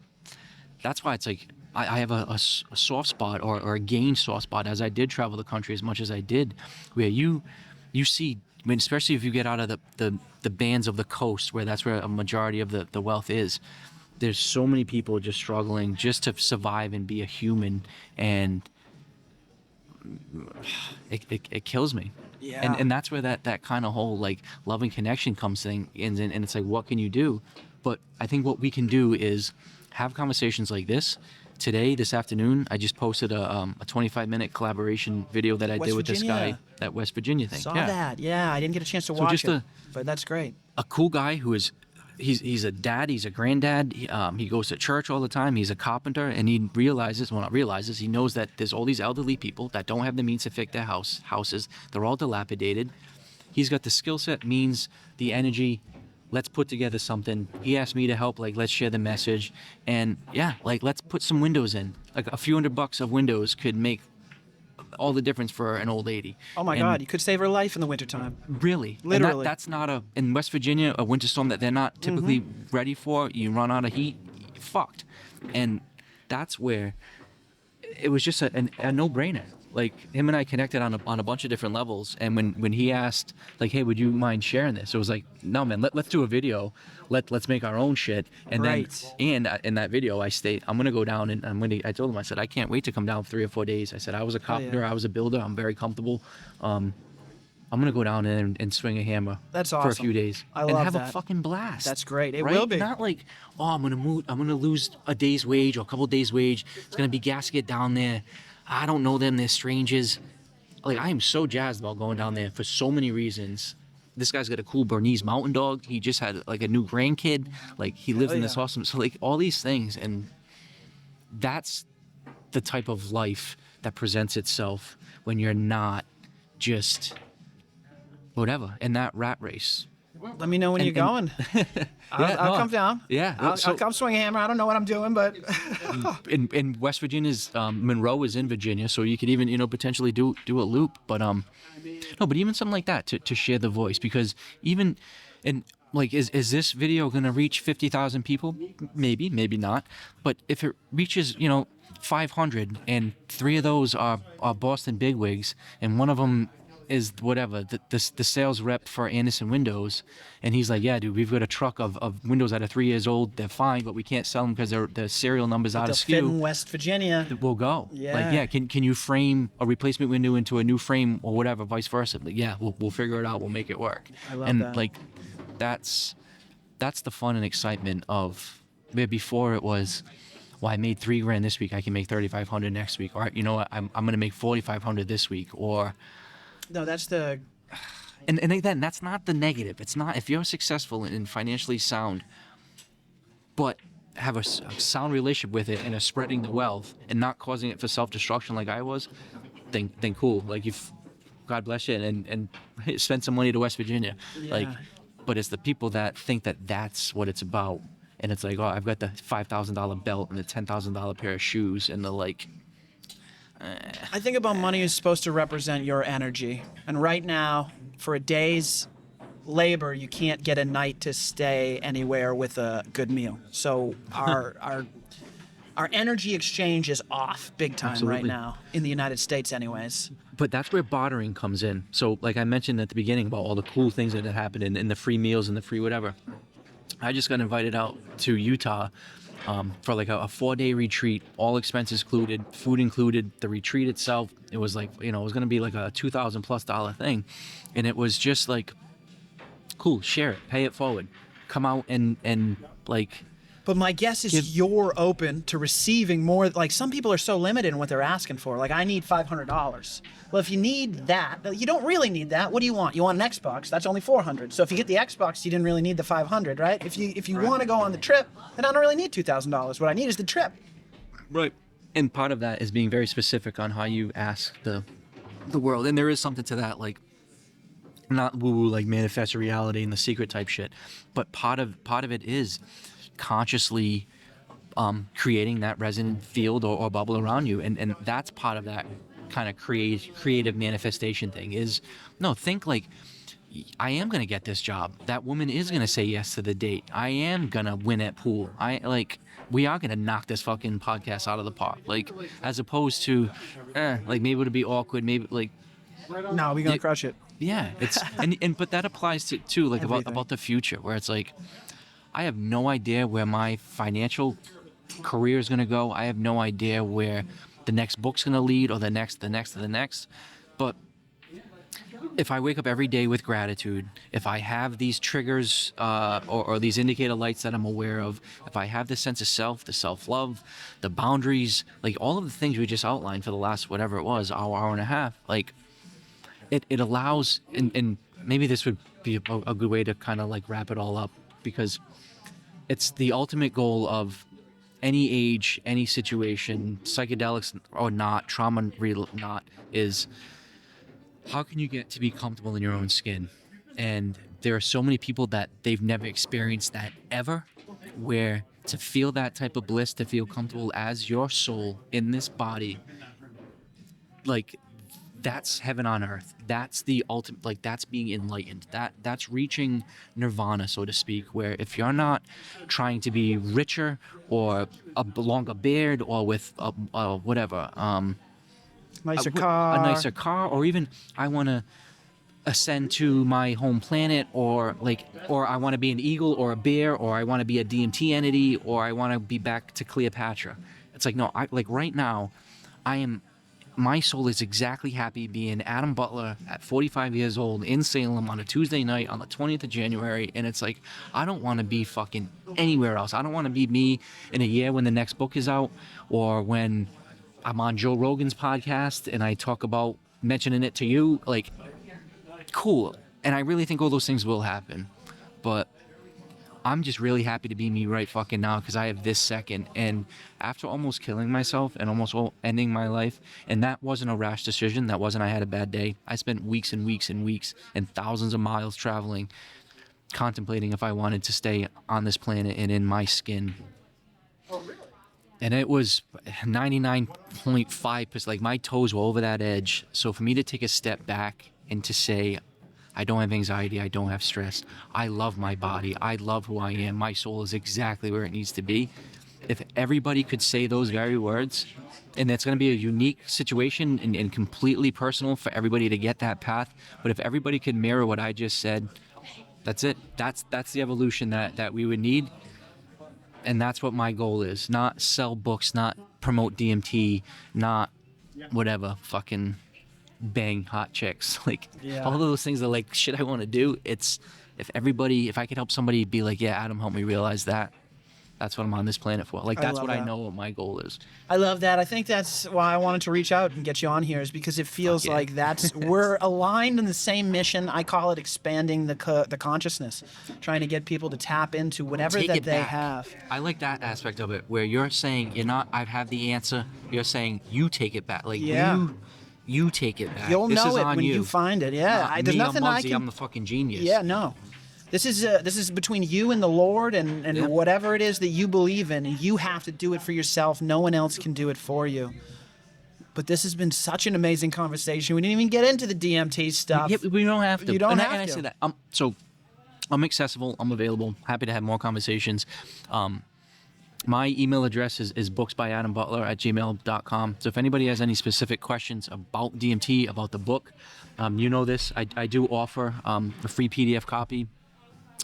that's why it's like I have a soft spot or a gained soft spot, as I did travel the country as much as I did, where you see, I mean, especially if you get out of the bands of the coast, where that's where a majority of the wealth is. There's so many people just struggling just to survive and be a human, and it kills me. Yeah. And that's where that kind of whole like love and connection comes in, and it's like, what can you do? But I think what we can do is have conversations like this. Today, this afternoon, I just posted a 25-minute collaboration video that I West did with this guy, Virginia. that West Virginia thing. Saw yeah. that. Yeah, I didn't get a chance to watch just it, but that's great. A cool guy who is, he's a dad, he's a granddad, he goes to church all the time, he's a carpenter, and he realizes, well, not realizes, he knows that there's all these elderly people that don't have the means to fix their houses. They're all dilapidated. He's got the skill set, means, the energy. Let's put together something. He asked me to help, like, let's share the message. And yeah, like, let's put some windows in. Like, a few $100 of windows could make all the difference for an old lady. Oh my And God, you could save her life in the wintertime. Really? Literally. And that's not in West Virginia, a winter storm that they're not typically ready for. You run out of heat, you're fucked. And that's where it was just a no-brainer. Like, him and I connected on a bunch of different levels. And when he asked, like, hey, would you mind sharing this? It was like, no, man, let's do a video. Let's make our own shit. And Right. then, and in that video, I state, I'm going to go down and I told him, I said, I can't wait to come down for 3 or 4 days. I said, I was a carpenter, I was a builder, I'm very comfortable. I'm going to go down and swing a hammer That's for a awesome. few days. I and love have a that. fucking blast. That's great. It right? will be. Not like, oh, I'm going to lose a day's wage or a couple of days' wage. It's going to be gasket down there. I don't know them. They're strangers. Like, I am so jazzed about going down there for so many reasons. This guy's got a cool Bernese mountain dog. He just had like a new grandkid. Like, he lives in this yeah. awesome, so like all these things. And that's the type of life that presents itself when you're not just whatever in that rat race. Let me know when you're going. I'll come down. Yeah. I'll come swing a hammer. I don't know what I'm doing, but in West Virginia's Monroe is in Virginia, so you could even potentially do a loop. But no, but even something like that to share the voice, because even and like is this video gonna reach 50,000 people? Maybe not. But if it reaches 500 and 3 of those are Boston bigwigs and one of them is whatever the sales rep for Anderson Windows, and he's like, yeah, dude, we've got a truck of windows that are 3 years old. They're fine, but we can't sell them because the serial number's out they'll of fit in skew. West Virginia. We'll go. Yeah. Like, yeah, can you frame a replacement window into a new frame or whatever, vice versa? Like, yeah, we'll figure it out. We'll make it work. I love and that. like, that's the fun and excitement of where before it was, well, I made $3,000 this week. I can make 3,500 next week. Or you know what? I'm gonna make 4,500 this week. Or No, that's the. and again, that's not the negative. It's not, if you're successful and financially sound, but have a sound relationship with it and are spreading the wealth and not causing it for self-destruction like I was, then cool. Like, if God bless you and spend some money to West Virginia. Yeah. Like, but it's the people that think that that's what it's about. And it's like, oh, I've got the $5,000 belt and the $10,000 pair of shoes and the like. I think about money is supposed to represent your energy, and right now, for a day's labor, you can't get a night to stay anywhere with a good meal. So our energy exchange is off big time right Absolutely. now in the United States anyways. But that's where bartering comes in. So like I mentioned at the beginning about all the cool things that had happened in the free meals and the free whatever. I just got invited out to Utah for like a 4-day retreat, all expenses included, food included. The retreat itself, it was like, it was going to be like a $2,000+ thing. And it was just like, cool, share it, pay it forward, come out and like. But my guess is you're open to receiving more. Like some people are so limited in what they're asking for. Like I need $500. Well, if you need that, you don't really need that. What do you want? You want an Xbox? That's only $400. So if you get the Xbox, you didn't really need the $500, right? If you want to go on the trip, then I don't really need $2,000. What I need is the trip. Right. And part of that is being very specific on how you ask the world. And there is something to that, like not woo-woo like manifest reality and the secret type shit, but part of it is consciously creating that resonant field or bubble around you, and that's part of that kind of creative manifestation thing. Is no, think like, I am gonna get this job. That woman is gonna say yes to the date. I am gonna win at pool. We are gonna knock this fucking podcast out of the park. Like, as opposed to, like maybe it'll be awkward. Maybe like, No, we're gonna crush it. yeah, it's and but that applies to too, like Everything. about the future, where it's like, I have no idea where my financial career is going to go. I have no idea where the next book's going to lead, or the next. But if I wake up every day with gratitude, if I have these triggers or these indicator lights that I'm aware of, if I have this sense of self, the self-love, the boundaries, like all of the things we just outlined for the last, whatever it was, hour and a half, like it allows, and maybe this would be a good way to kind of like wrap it all up, because it's the ultimate goal of any age, any situation, psychedelics or not, trauma real not, is how can you get to be comfortable in your own skin? And there are so many people that they've never experienced that ever, where to feel that type of bliss, to feel comfortable as your soul in this body, like that's heaven on earth. That's the ultimate, like that's being enlightened. That's reaching nirvana, so to speak, where if you're not trying to be richer or a longer beard or with a whatever, Nicer car. a nicer car, or even I want to ascend to my home planet, or I want to be an eagle or a bear, or I want to be a DMT entity, or I want to be back to Cleopatra. It's like, no, right now, my soul is exactly happy being Adam Butler at 45 years old in Salem on a Tuesday night on the 20th of January. And it's like, I don't want to be fucking anywhere else. I don't want to be me in a year when the next book is out, or when I'm on Joe Rogan's podcast and I talk about mentioning it to you. Like, cool. And I really think all those things will happen. But I'm just really happy to be me right fucking now, because I have this second. And after almost killing myself and almost ending my life, and that wasn't a rash decision, that wasn't I had a bad day. I spent weeks and weeks and weeks and thousands of miles traveling, contemplating if I wanted to stay on this planet and in my skin. And it was 99.5%, like my toes were over that edge. So for me to take a step back and to say, I don't have anxiety, I don't have stress, I love my body, I love who I am, my soul is exactly where it needs to be. If everybody could say those very words, and it's going to be a unique situation and completely personal for everybody to get that path, but if everybody could mirror what I just said, that's it. That's the evolution that we would need. And that's what my goal is. Not sell books, not promote DMT, not whatever, fucking bang hot chicks. Like, all of those things are like shit I want to do. It's if I could help somebody be like, yeah, Adam helped me realize that. That's what I'm on this planet for. Like, that's what I know what my goal is. I love that. I think that's why I wanted to reach out and get you on here, is because it feels like we're aligned in the same mission. I call it expanding the consciousness, trying to get people to tap into whatever that they have. I like that aspect of it, where you're saying you're not, I have the answer. You're saying you take it back. Like, you take it back. You'll this know is it on when you find it. Yeah, there's nothing I can. I'm the fucking genius. Yeah, no. This is between you and the Lord and whatever it is that you believe in, and you have to do it for yourself. No one else can do it for you. But this has been such an amazing conversation. We didn't even get into the DMT stuff. Yeah, we don't have to. You don't have to. And I say that. So I'm accessible. I'm available. Happy to have more conversations. My email address is booksbyadambutler@gmail.com. So if anybody has any specific questions about DMT, about the book, you know this, I do offer a free PDF copy.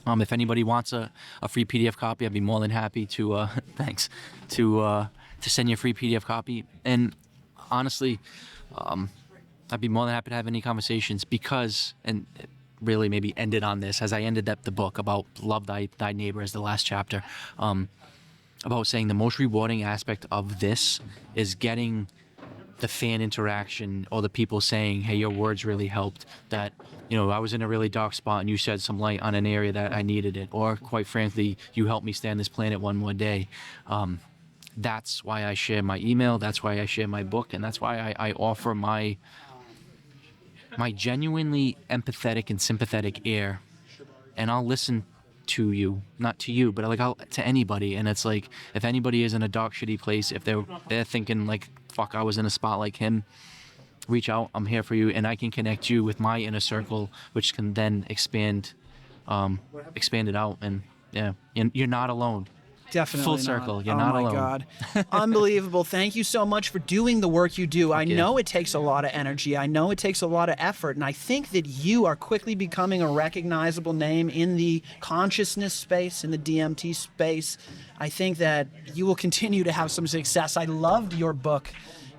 If anybody wants a free PDF copy, I'd be more than happy to thanks to send you a free PDF copy. And honestly, I'd be more than happy to have any conversations because, and really maybe end it on this, as I ended up the book about love thy neighbor as the last chapter, about saying the most rewarding aspect of this is getting the fan interaction or the people saying, hey, your words really helped, that, you know, I was in a really dark spot and you shed some light on an area that I needed it, or quite frankly, you helped me stay on this planet one more day. That's why I share my email, that's why I share my book, and that's why I offer my genuinely empathetic and sympathetic ear, and I'll listen to you, not to you, but like to anybody. And it's like, if anybody is in a dark, shitty place, if they're thinking like, fuck, I was in a spot like him, reach out. I'm here for you, and I can connect you with my inner circle, which can then expand it out. And yeah, you're not alone. Definitely Full not. circle. You're not alone. Oh my God. Unbelievable. Thank you so much for doing the work you do. I Yeah. know it takes a lot of energy. I know it takes a lot of effort. And I think that you are quickly becoming a recognizable name in the consciousness space, in the DMT space. I think that you will continue to have some success. I loved your book.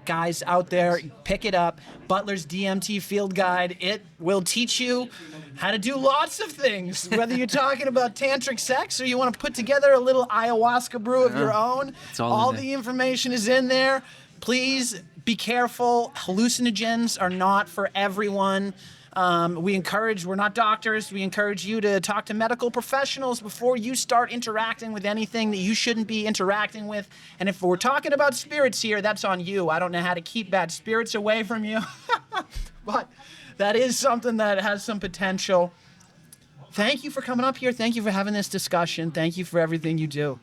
Guys out there, pick it up. Butler's DMT Field Guide. It will teach you how to do lots of things, whether you're talking about tantric sex or you want to put together a little ayahuasca brew of your own. It's all in there. The information is in there. Please be careful. Hallucinogens are not for everyone. We're not doctors. We encourage you to talk to medical professionals before you start interacting with anything that you shouldn't be interacting with. And if we're talking about spirits here, that's on you. I don't know how to keep bad spirits away from you, but that is something that has some potential. Thank you for coming up here. Thank you for having this discussion. Thank you for everything you do.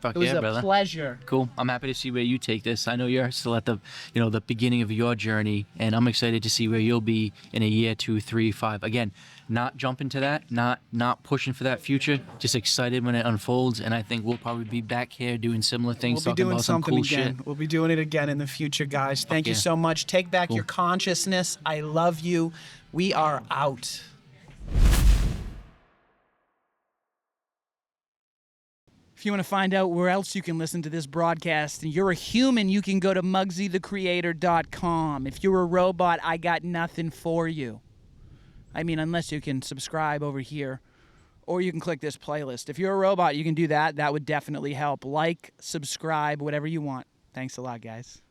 Fuck It was yeah, a brother. pleasure. Cool. I'm happy to see where you take this. I know you're still at the beginning of your journey, and I'm excited to see where you'll be in a year, 2, 3, 5. Again, not jumping to that, not pushing for that future, just excited when it unfolds. And I think we'll probably be back here doing similar things, We'll be talking doing about some something cool again. shit. We'll be doing it again in the future, guys. Thank you yeah. so much. Take back Cool. your consciousness. I love you. We are out. If you want to find out where else you can listen to this broadcast and you're a human, you can go to MugsyTheCreator.com. If you're a robot, I got nothing for you. I mean, unless you can subscribe over here, or you can click this playlist. If you're a robot, you can do that. That would definitely help. Like, subscribe, whatever you want. Thanks a lot, guys.